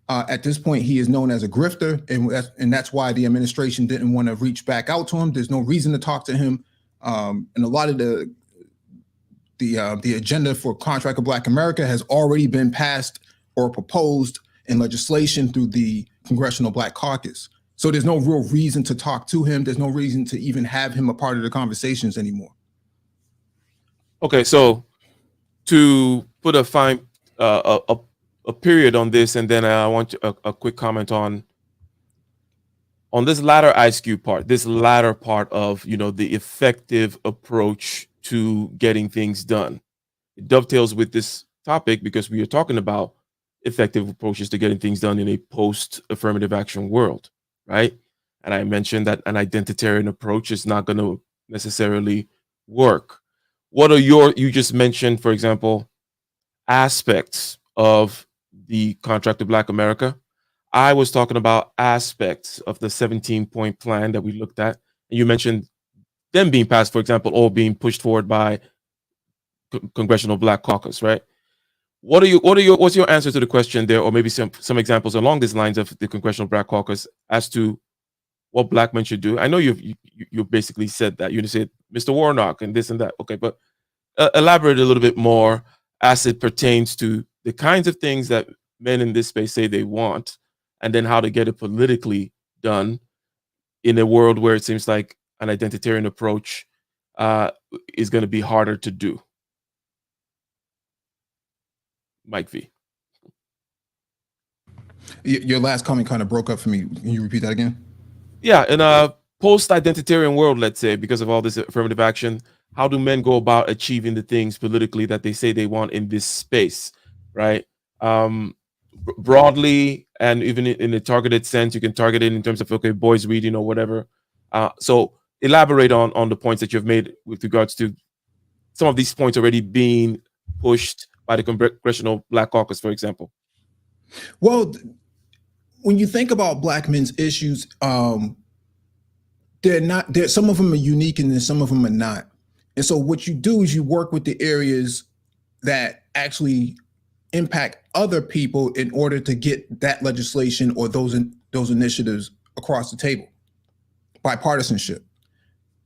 At this point, he is known as a grifter, and that's why the administration didn't want to reach back out to him. There's no reason to talk to him, and a lot of the agenda for Contract of Black America has already been passed or proposed in legislation through the Congressional Black Caucus. So there's no real reason to talk to him. There's no reason to even have him a part of the conversations anymore. Okay, so to put a fine a period on this, and then I want a quick comment on this latter ISQ part, this latter part of the effective approach to getting things done. It dovetails with this topic because we are talking about effective approaches to getting things done in a post-affirmative action world, right? And I mentioned that an identitarian approach is not going to necessarily work. What are you just mentioned, for example, aspects of the Contract of Black America. I was talking about aspects of the 17-point plan that we looked at. And you mentioned them being passed, for example, or being pushed forward by Congressional Black Caucus, right? What's your answer to the question there, or maybe some examples along these lines of the Congressional Black Caucus as to what Black men should do? I know you basically said that. You said Mr. Warnock and this and that. Okay, but elaborate a little bit more as it pertains to the kinds of things that men in this space say they want, and then how to get it politically done in a world where it seems like an identitarian approach is going to be harder to do. Mike V. Your last comment kind of broke up for me. Can you repeat that again? Yeah, in a post-identitarian world, let's say, because of all this affirmative action, how do men go about achieving the things politically that they say they want in this space, right? Broadly, and even in a targeted sense, you can target it in terms of, okay, boys reading or whatever. So elaborate on the points that you've made with regards to some of these points already being pushed by the Congressional Black Caucus, for example. Well, when you think about Black men's issues, they're not. Some of them are unique, and then some of them are not. And so, what you do is you work with the areas that actually impact other people in order to get that legislation or those initiatives across the table. Bipartisanship.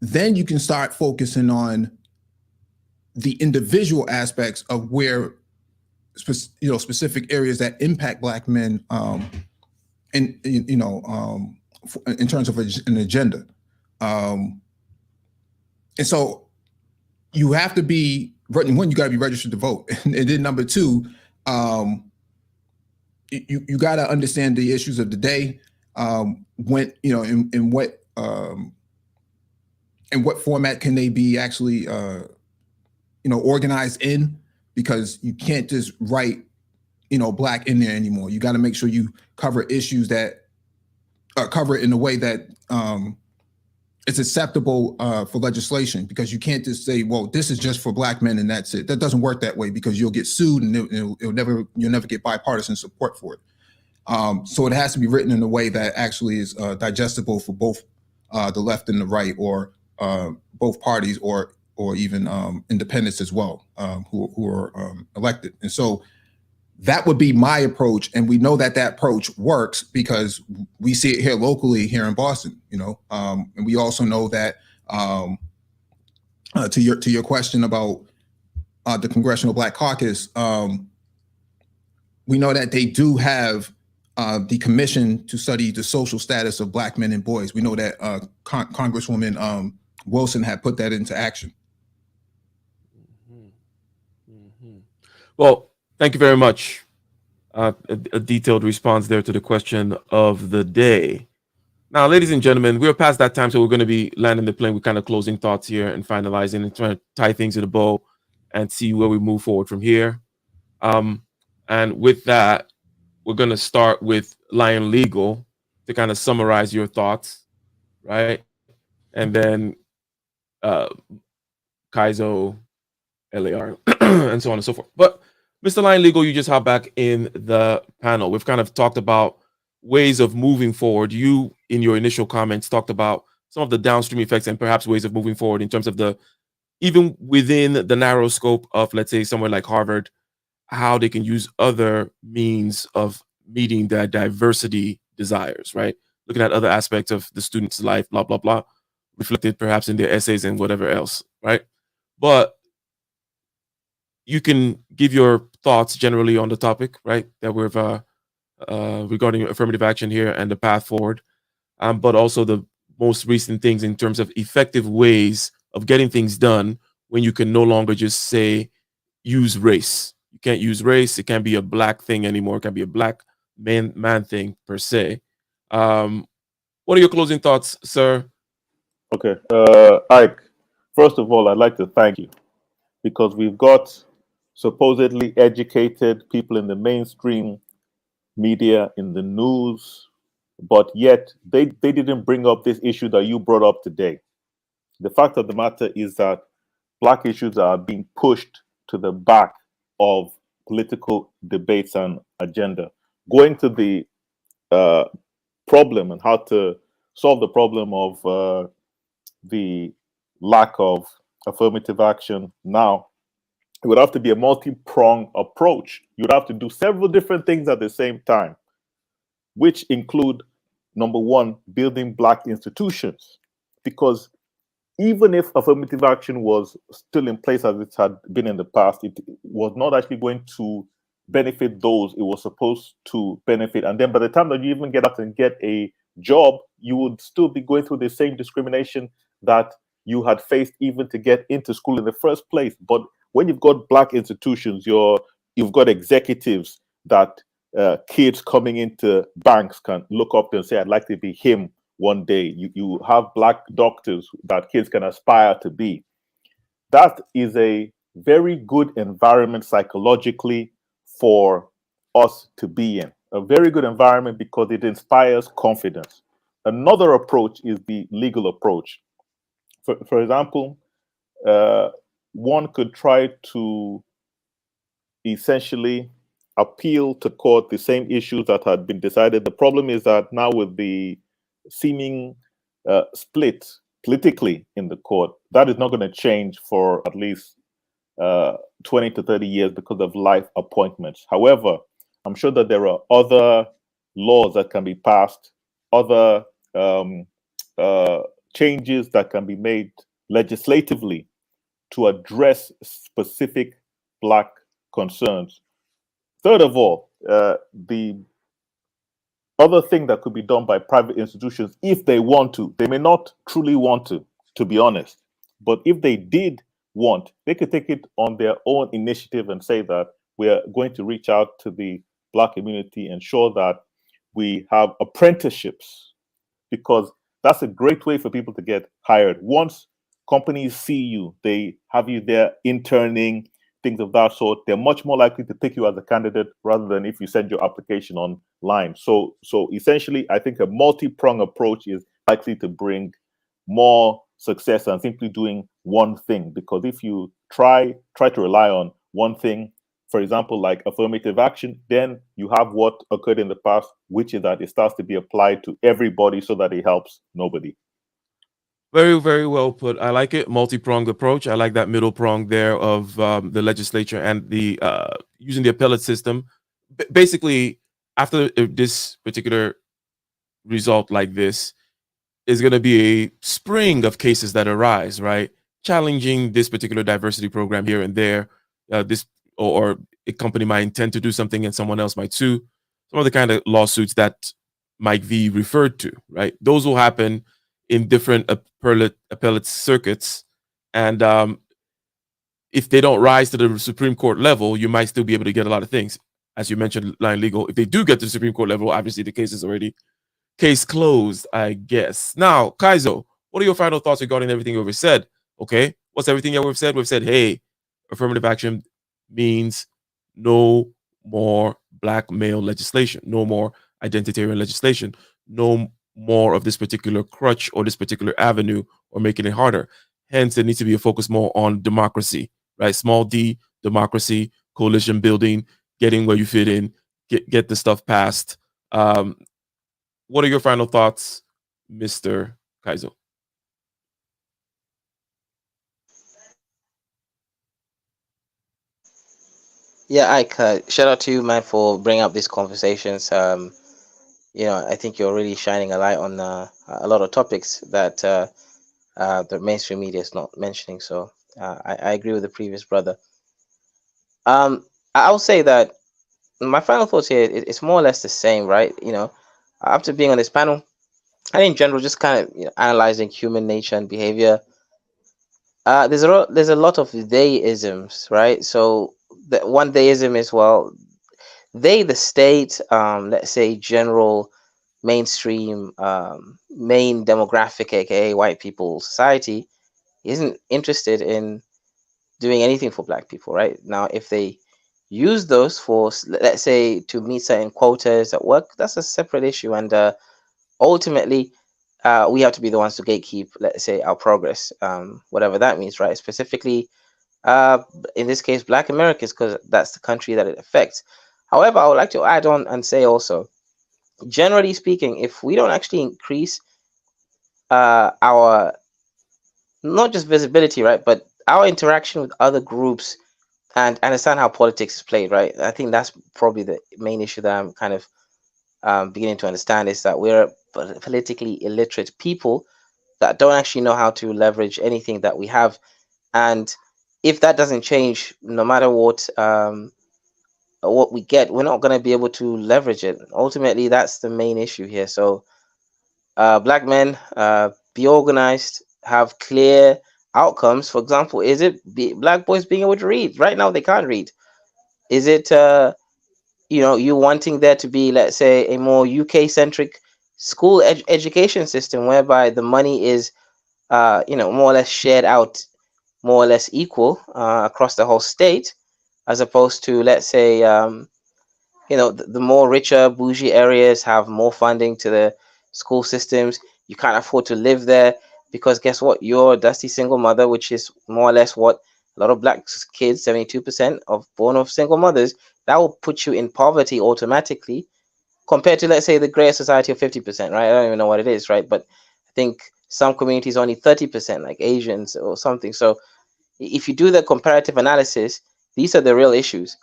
Then you can start focusing on the individual aspects of where specific areas that impact Black men in terms of an agenda. And so you have to be, one, you got to be registered to vote. And then number two, you got to understand the issues of the day, when, in what format can they be actually, organized in, because you can't just write, Black in there anymore. You got to make sure you cover issues that cover it in a way that it's acceptable for legislation, because you can't just say, well, this is just for Black men and that's it. That doesn't work that way, because you'll get sued and you'll never get bipartisan support for it. So it has to be written in a way that actually is digestible for both the left and the right, or both parties, or even independents as well, who are elected. And so that would be my approach, and we know that approach works because we see it here locally, here in Boston. And we also know that to your question about the Congressional Black Caucus, we know that they do have the commission to study the social status of Black men and boys. We know that Congresswoman Wilson had put that into action. Well, thank you very much. A detailed response there to the question of the day. Now, ladies and gentlemen, we're past that time, so we're going to be landing the plane with kind of closing thoughts here and finalizing and trying to tie things in a bow and see where we move forward from here. And with that, we're going to start with Lion Legal to kind of summarize your thoughts, right? And then Kaizo, LAR, and so on and so forth. But Mr. Lion Legal, you just hop back in the panel. We've kind of talked about ways of moving forward. You, in your initial comments, talked about some of the downstream effects and perhaps ways of moving forward in terms of even within the narrow scope of, let's say, somewhere like Harvard, how they can use other means of meeting their diversity desires, right? Looking at other aspects of the student's life, blah, blah, blah, reflected perhaps in their essays and whatever else, right? But you can give your thoughts generally on the topic, right? That we've regarding affirmative action here and the path forward, but also the most recent things in terms of effective ways of getting things done when you can no longer just say use race. You can't use race. It can't be a black thing anymore. It can be a black man thing per se. What are your closing thoughts, sir? Okay, Ike. First of all, I'd like to thank you because we've got supposedly educated people in the mainstream media, in the news, but yet they didn't bring up this issue that you brought up today. The fact of the matter is that black issues are being pushed to the back of political debates and agenda. Going to the uh, problem and how to solve the problem of the lack of affirmative action now, it would have to be a multi-pronged approach. You'd have to do several different things at the same time, which include, number one, building black institutions. Because even if affirmative action was still in place as it had been in the past, it was not actually going to benefit those it was supposed to benefit. And then by the time that you even get out and get a job, you would still be going through the same discrimination that you had faced even to get into school in the first place. But when you've got black institutions, you've got executives that kids coming into banks can look up to and say, I'd like to be him one day. You have black doctors that kids can aspire to be. That is a very good environment psychologically for us to be in. A very good environment because it inspires confidence. Another approach is the legal approach. For example, one could try to essentially appeal to court the same issues that had been decided. The problem is that now with the seeming split politically in the court, that is not going to change for at least 20 to 30 years because of life appointments. However, I'm sure that there are other laws that can be passed, other changes that can be made legislatively to address specific black concerns. Third of all, the other thing that could be done by private institutions, if they want to, they may not truly want to be honest, but if they did want, they could take it on their own initiative and say that we are going to reach out to the black community, ensure that we have apprenticeships, because that's a great way for people to get hired. Once companies see you, they have you there interning, things of that sort, they're much more likely to pick you as a candidate rather than if you send your application online. So essentially, I think a multi-pronged approach is likely to bring more success than simply doing one thing. Because if you try to rely on one thing, for example, like affirmative action, then you have what occurred in the past, which is that it starts to be applied to everybody so that it helps nobody. Very, very well put. I like it. Multi-pronged approach. I like that middle prong there of the legislature and the using the appellate system. Basically, after this particular result like this, is going to be a spring of cases that arise, right? Challenging this particular diversity program here and there. This or a company might intend to do something and someone else might sue. Some of the kind of lawsuits that Mike V referred to, right? Those will happen in different appellate circuits, and if they don't rise to the Supreme Court level, you might still be able to get a lot of things, as you mentioned, line legal. If they do get to the Supreme Court level, obviously the case is already case closed, I guess. Now, Kaizo, what are your final thoughts regarding everything we've said? Okay, what's everything that we've said? We've said, hey, affirmative action means no more black male legislation, no more identitarian legislation, no more of this particular crutch or this particular avenue or making it harder. Hence, there needs to be a focus more on democracy, right? Small d, democracy, coalition building, getting where you fit in, get the stuff passed. What are your final thoughts, Mr. Kaizo? Yeah, Ike, shout out to you, man, for bringing up these conversations. I think you're really shining a light on a lot of topics that the mainstream media is not mentioning. So I agree with the previous brother. I'll say that my final thoughts here, it's more or less the same, right? After being on this panel, and in general, just kind of analyzing human nature and behavior. There's a lot of theisms, right? So the one theism is, well, the state, let's say general mainstream, main demographic, aka white people society, isn't interested in doing anything for black people, right? Now, if they use those for, let's say, to meet certain quotas at work, that's a separate issue. And ultimately, we have to be the ones to gatekeep, let's say, our progress, whatever that means, right? Specifically, uh, in this case, Black Americans, because that's the country that it affects. However, I would like to add on and say also, generally speaking, if we don't actually increase our not just visibility, right, but our interaction with other groups and understand how politics is played, right? I think that's probably the main issue that I'm kind of beginning to understand is that we're politically illiterate people that don't actually know how to leverage anything that we have. And if that doesn't change, no matter what we get, we're not going to be able to leverage it. Ultimately, that's the main issue here. So, black men, be organized, have clear outcomes. For example, is it black boys being able to read? Right now, they can't read. Is it, you wanting there to be, let's say, a more UK centric school education system whereby the money is, more or less shared out, more or less equal across the whole state, as opposed to, let's say, the more richer bougie areas have more funding to the school systems. You can't afford to live there because guess what? You're a dusty single mother, which is more or less what a lot of black kids, 72% of born of single mothers, that will put you in poverty automatically compared to, let's say, the greater society of 50%, right? I don't even know what it is, right? But I think some communities only 30%, like Asians or something. So if you do the comparative analysis, these are the real issues.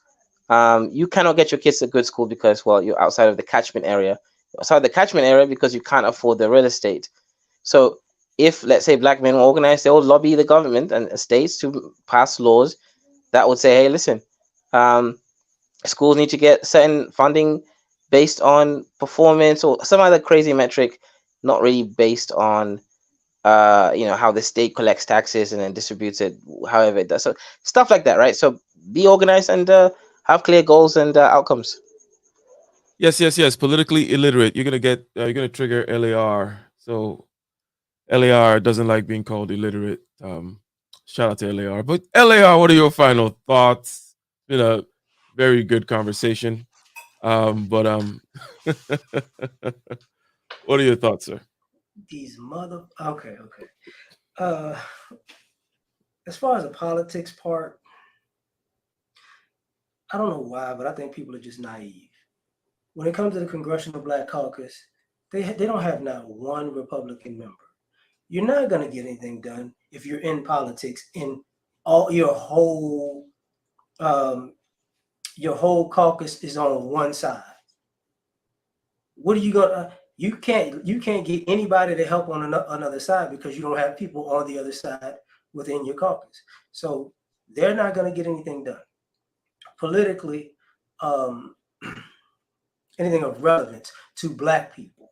You cannot get your kids to good school because, well, you're outside of the catchment area. Outside the catchment area because you can't afford the real estate. So if, let's say, black men were organized, they will lobby the government and states to pass laws that would say, hey, listen, um, schools need to get certain funding based on performance or some other crazy metric, not really based on how the state collects taxes and then distributes it however it does. So stuff like that, right? So be organized and have clear goals and outcomes. Yes, yes, yes. Politically illiterate. You're gonna trigger LAR. So LAR doesn't like being called illiterate. Shout out to LAR. But LAR, what are your final thoughts? It's been a very good conversation. But what are your thoughts, sir? These mother. Okay, okay. Uh, as far as the politics part, I don't know why, but I think people are just naive. When it comes to the Congressional Black Caucus, they don't have not one Republican member. You're not going to get anything done if you're in politics in all um, your whole caucus is on one side. What are you gonna? You can't get anybody to help on another side because you don't have people on the other side within your caucus. So they're not going to get anything done politically. Um, anything of relevance to black people,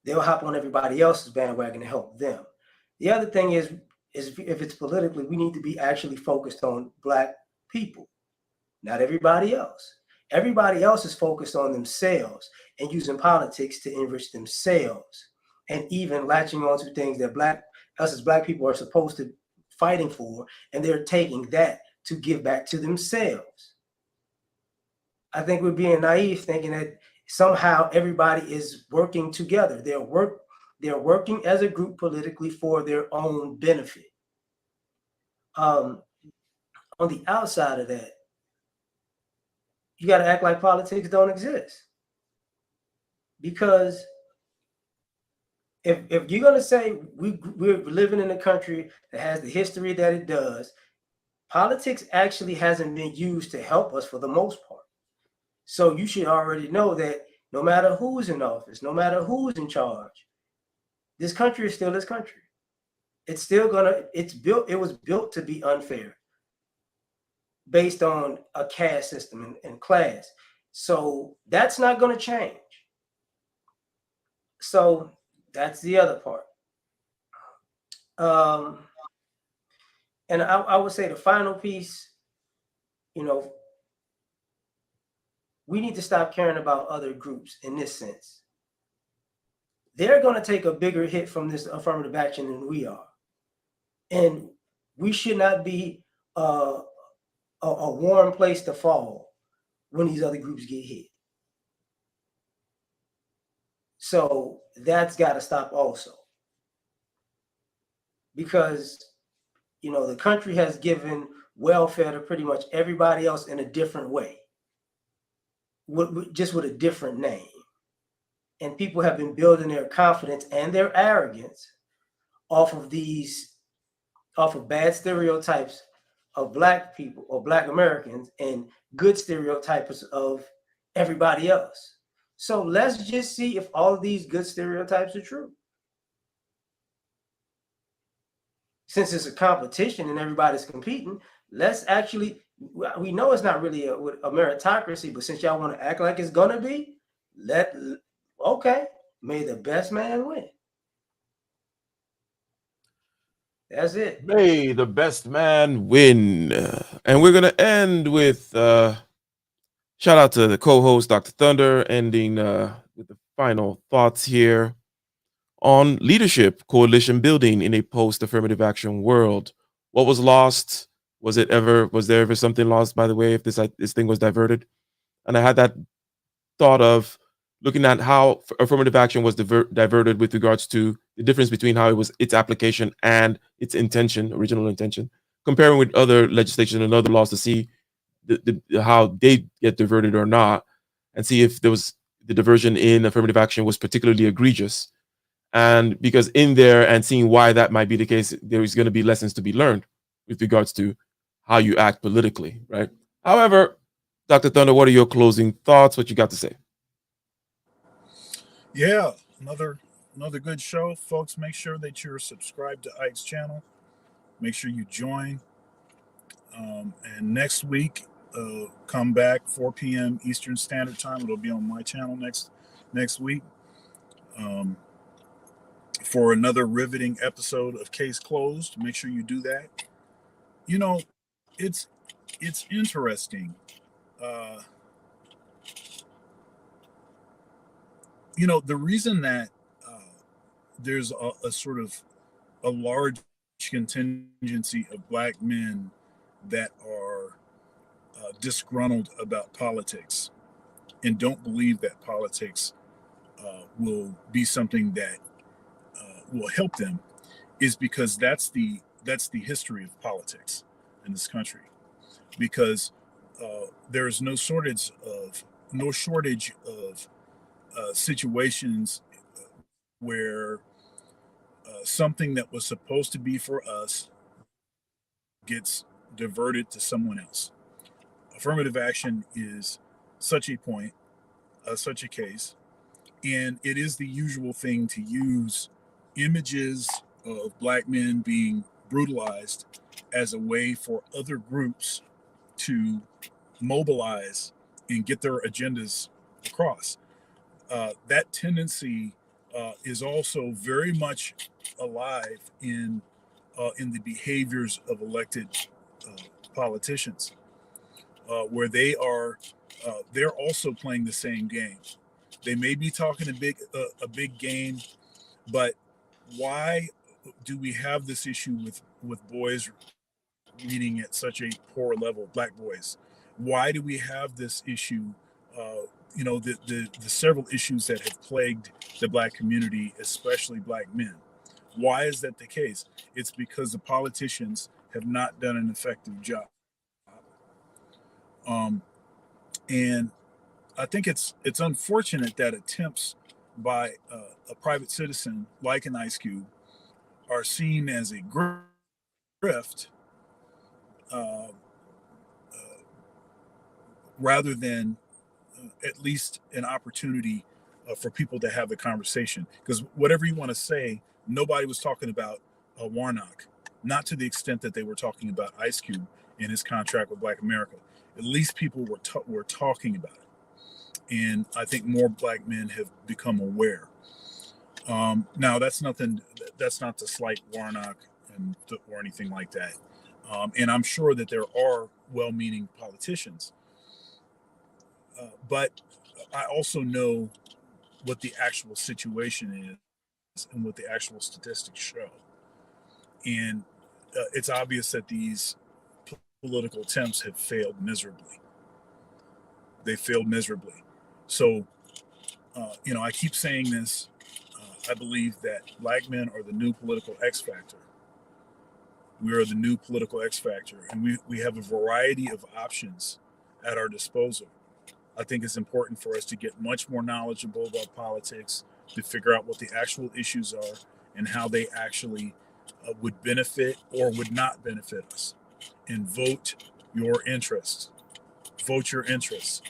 they'll hop on everybody else's bandwagon to help them. The other thing is if it's politically, we need to be actually focused on black people, not everybody else. Everybody else is focused on themselves and using politics to enrich themselves, and even latching on to things that us as black people are supposed to fighting for, and they're taking that to give back to themselves. I think we're being naive thinking that somehow everybody is working together. They're working as a group politically for their own benefit. Um, on the outside of that, you got to act like politics don't exist. Because if you're gonna say we're living in a country that has the history that it does, Politics actually hasn't been used to help us for the most part. So you should already know that no matter who's in office, no matter who's in charge, this country is still this country. It's still it was built to be unfair based on a caste system and class. So that's not going to change. So that's the other part. And I would say the final piece, we need to stop caring about other groups in this sense. They're going to take a bigger hit from this affirmative action than we are. And we should not be a warm place to fall when these other groups get hit. So that's got to stop also. Because, the country has given welfare to pretty much everybody else in a different way, just with a different name. And people have been building their confidence and their arrogance off of bad stereotypes of Black people or Black Americans and good stereotypes of everybody else. So let's just see if all of these good stereotypes are true. Since it's a competition and everybody's competing, let's actually, we know it's not really a meritocracy, but since y'all want to act like it's going to be, okay, may the best man win. That's it. May the best man win. And we're going to end with shout out to the co-host, Dr. Thunder, ending with the final thoughts here on leadership, coalition building in a post-affirmative action world. What was lost? Was there ever something lost, by the way, if this thing was diverted? And I had that thought of looking at how affirmative action was diverted with regards to the difference between how its application and its original intention, comparing with other legislation and other laws to see how they get diverted or not, and see if there was the diversion in affirmative action was particularly egregious. And because in there and seeing why that might be the case, there is going to be lessons to be learned with regards to how you act politically, right? However, Dr. Thunder, what are your closing thoughts? What you got to say? Yeah, another good show, folks. Make sure that you're subscribed to Ike's channel. Make sure you join. And next week, come back 4 p.m. Eastern Standard Time. It'll be on my channel next week for another riveting episode of Case Closed. Make sure you do that. It's interesting. The reason that there's a sort of a large contingency of Black men that are disgruntled about politics and don't believe that politics will be something that will help them is because that's the history of politics in this country. Because there's no shortage of situations where something that was supposed to be for us gets diverted to someone else. Affirmative action is such a point, such a case, and it is the usual thing to use images of Black men being brutalized as a way for other groups to mobilize and get their agendas across. That tendency is also very much alive in the behaviors of elected politicians, where they're also playing the same game. They may be talking a big game, but why do we have this issue with boys reading at such a poor level, Black boys? Why do we have this issue? The several issues that have plagued the Black community, especially Black men. Why is that the case? It's because the politicians have not done an effective job. And I think it's unfortunate that attempts by a private citizen like an Ice Cube are seen as a grift uh, rather than at least an opportunity for people to have the conversation. Because whatever you want to say, nobody was talking about Warnock, not to the extent that they were talking about Ice Cube and his contract with Black America. At least people were talking about it, and I think more Black men have become aware. Now, that's nothing. That's not to slight Warnock or anything like that. And I'm sure that there are well-meaning politicians, but I also know what the actual situation is and what the actual statistics show. And it's obvious that these political attempts have failed miserably. They failed miserably. So, I keep saying this. I believe that Black men are the new political X factor. We are the new political X factor, and we have a variety of options at our disposal. I think it's important for us to get much more knowledgeable about politics, to figure out what the actual issues are and how they actually would benefit or would not benefit us. And vote your interests. Vote your interests.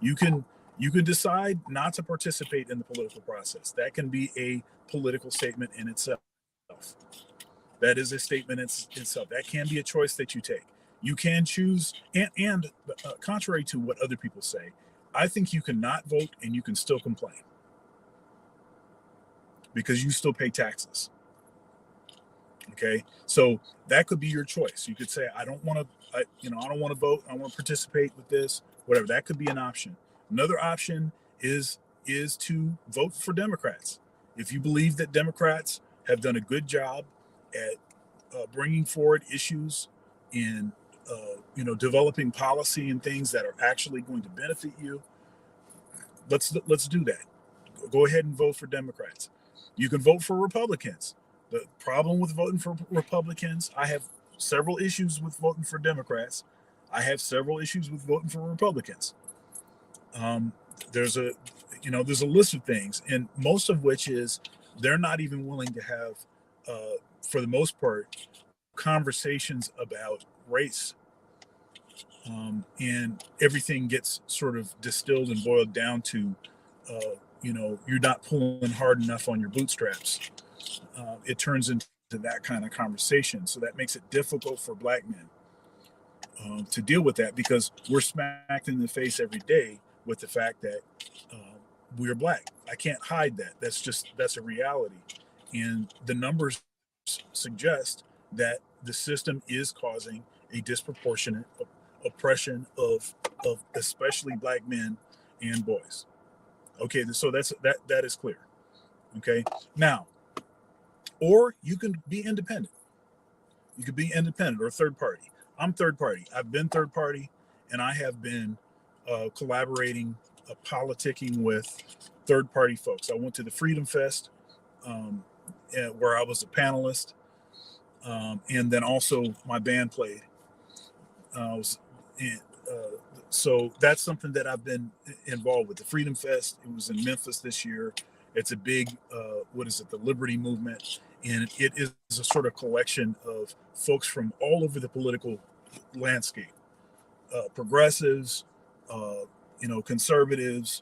You can decide not to participate in the political process. That can be a political statement in itself. That is a statement in itself. That can be a choice that you take. You can choose, and contrary to what other people say, I think you can not vote and you can still complain because you still pay taxes. Okay, so that could be your choice. You could say, I don't want to, I don't want to vote. I want to participate with this, whatever. That could be an option. Another option is to vote for Democrats. If you believe that Democrats have done a good job at bringing forward issues in, developing policy and things that are actually going to benefit you, let's do that. Go ahead and vote for Democrats. You can vote for Republicans. The problem with voting for Republicans, I have several issues with voting for Democrats. I have several issues with voting for Republicans. There's a list of things, and most of which is they're not even willing to have, for the most part, conversations about race. And everything gets sort of distilled and boiled down to, you're not pulling hard enough on your bootstraps. It turns into that kind of conversation. So that makes it difficult for Black men to deal with that, because we're smacked in the face every day with the fact that we're Black. I can't hide that. That's a reality. And the numbers suggest that the system is causing a disproportionate oppression of especially Black men and boys. Okay, so that is clear. Okay, now, or you can be independent. You could be independent or third party. I'm third party. I've been third party, and I have been collaborating, politicking with third party folks. I went to the Freedom Fest, where I was a panelist, and then also my band played. So that's something that I've been involved with. The Freedom Fest, it was in Memphis this year. It's a big, the Liberty Movement. And it is a sort of collection of folks from all over the political landscape. Progressives, conservatives,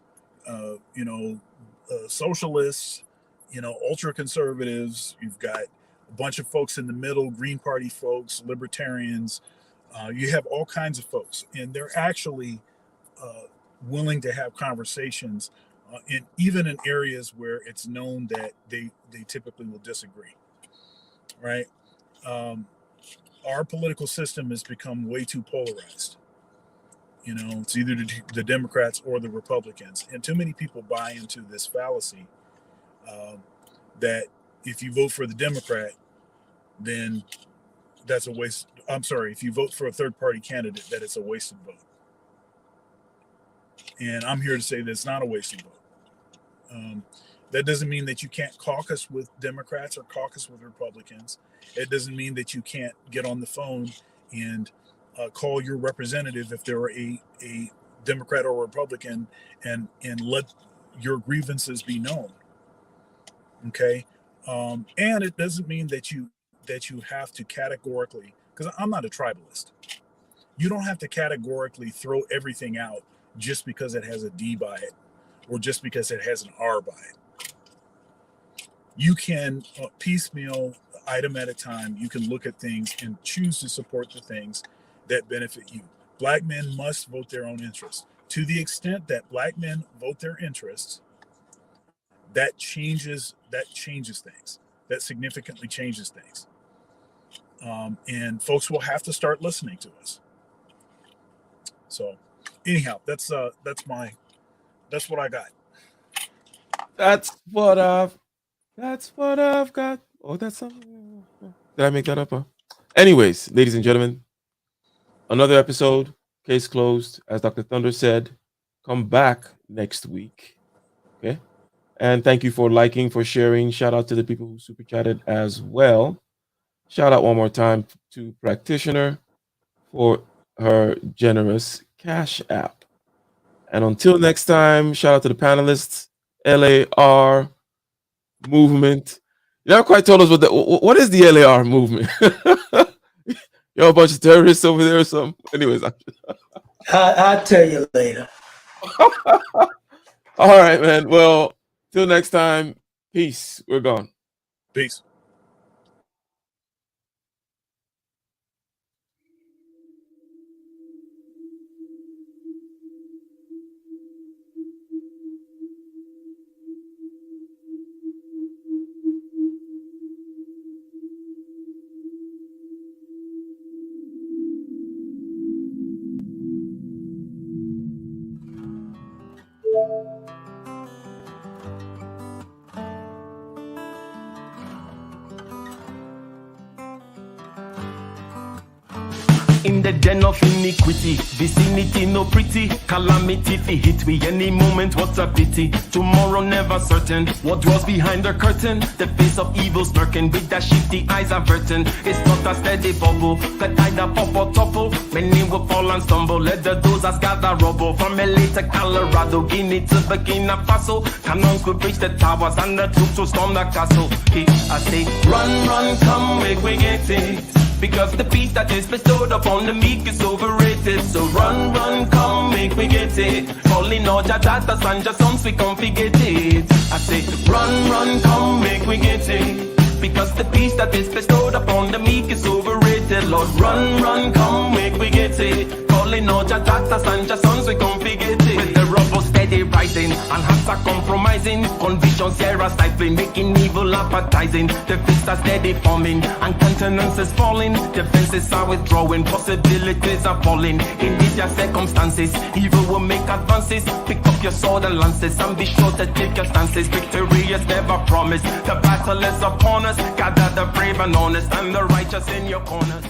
socialists, ultra conservatives. You've got a bunch of folks in the middle, Green Party folks, libertarians. You have all kinds of folks, and they're actually willing to have conversations, even in areas where it's known that they typically will disagree. Right? Our political system has become way too polarized. It's either the Democrats or the Republicans, and too many people buy into this fallacy that if you vote for the Democrat, then that's a waste. I'm sorry, if you vote for a third party candidate, that it's a wasted vote. And I'm here to say that it's not a wasted vote. That doesn't mean that you can't caucus with Democrats or caucus with Republicans. It doesn't mean that you can't get on the phone and call your representative if they're a Democrat or Republican and let your grievances be known. Okay, and it doesn't mean that you have to categorically because I'm not a tribalist. You don't have to categorically throw everything out just because it has a D by it or just because it has an R by it. You can piecemeal, item at a time, you can look at things and choose to support the things that benefit you. Black men must vote their own interests. To the extent that Black men vote their interests, that changes things. That significantly changes things. And folks will have to start listening to us. So anyhow, that's what I got. That's what I've got. Oh, that's something. Did I make that up? Huh? Anyways, ladies and gentlemen, another episode, case closed. As Dr. Thunder said, come back next week. Okay. And thank you for liking, for sharing. Shout out to the people who super chatted as well. Shout out one more time to Practitioner for her generous Cash App. And until next time, shout out to the panelists, LAR movement. You never quite told us what is the LAR movement? You're a bunch of terrorists over there or something. Anyways, I'll tell you later. All right, man. Well, till next time, peace. We're gone. Peace. In the den of iniquity, vicinity no pretty, calamity fi hit we any moment, what a pity. Tomorrow never certain, what was behind the curtain, the face of evil smirking with that shifty eyes averting. It's not a steady bubble, that either pop or topple, many will fall and stumble, let the dozers gather rubble. From LA to Colorado, Guinea to Burkina Faso, cannon could reach the towers and the troops will storm the castle. Hey, I say, run, come, we get it. Because the peace that is bestowed upon the meek is overrated. So run, come, make we get it. Calling all your daughters and your sons, we come forget it. I say, run, come, make we get it. Because the peace that is bestowed upon the meek is overrated. Lord, run, come, make we get it. Calling all your daughters and your sons, we come forget it. With the rubble steady rising and hearts are compromising, convictions here are stifling, making evil appetizing. The fists are steady forming and countenance is falling. Defenses are withdrawing, possibilities are falling. In these your circumstances, evil will make advances. Pick up your sword and lances and be sure to take your stances. Victory is never promised, the battle is upon us. Gather the brave and honest and the righteous in your corners.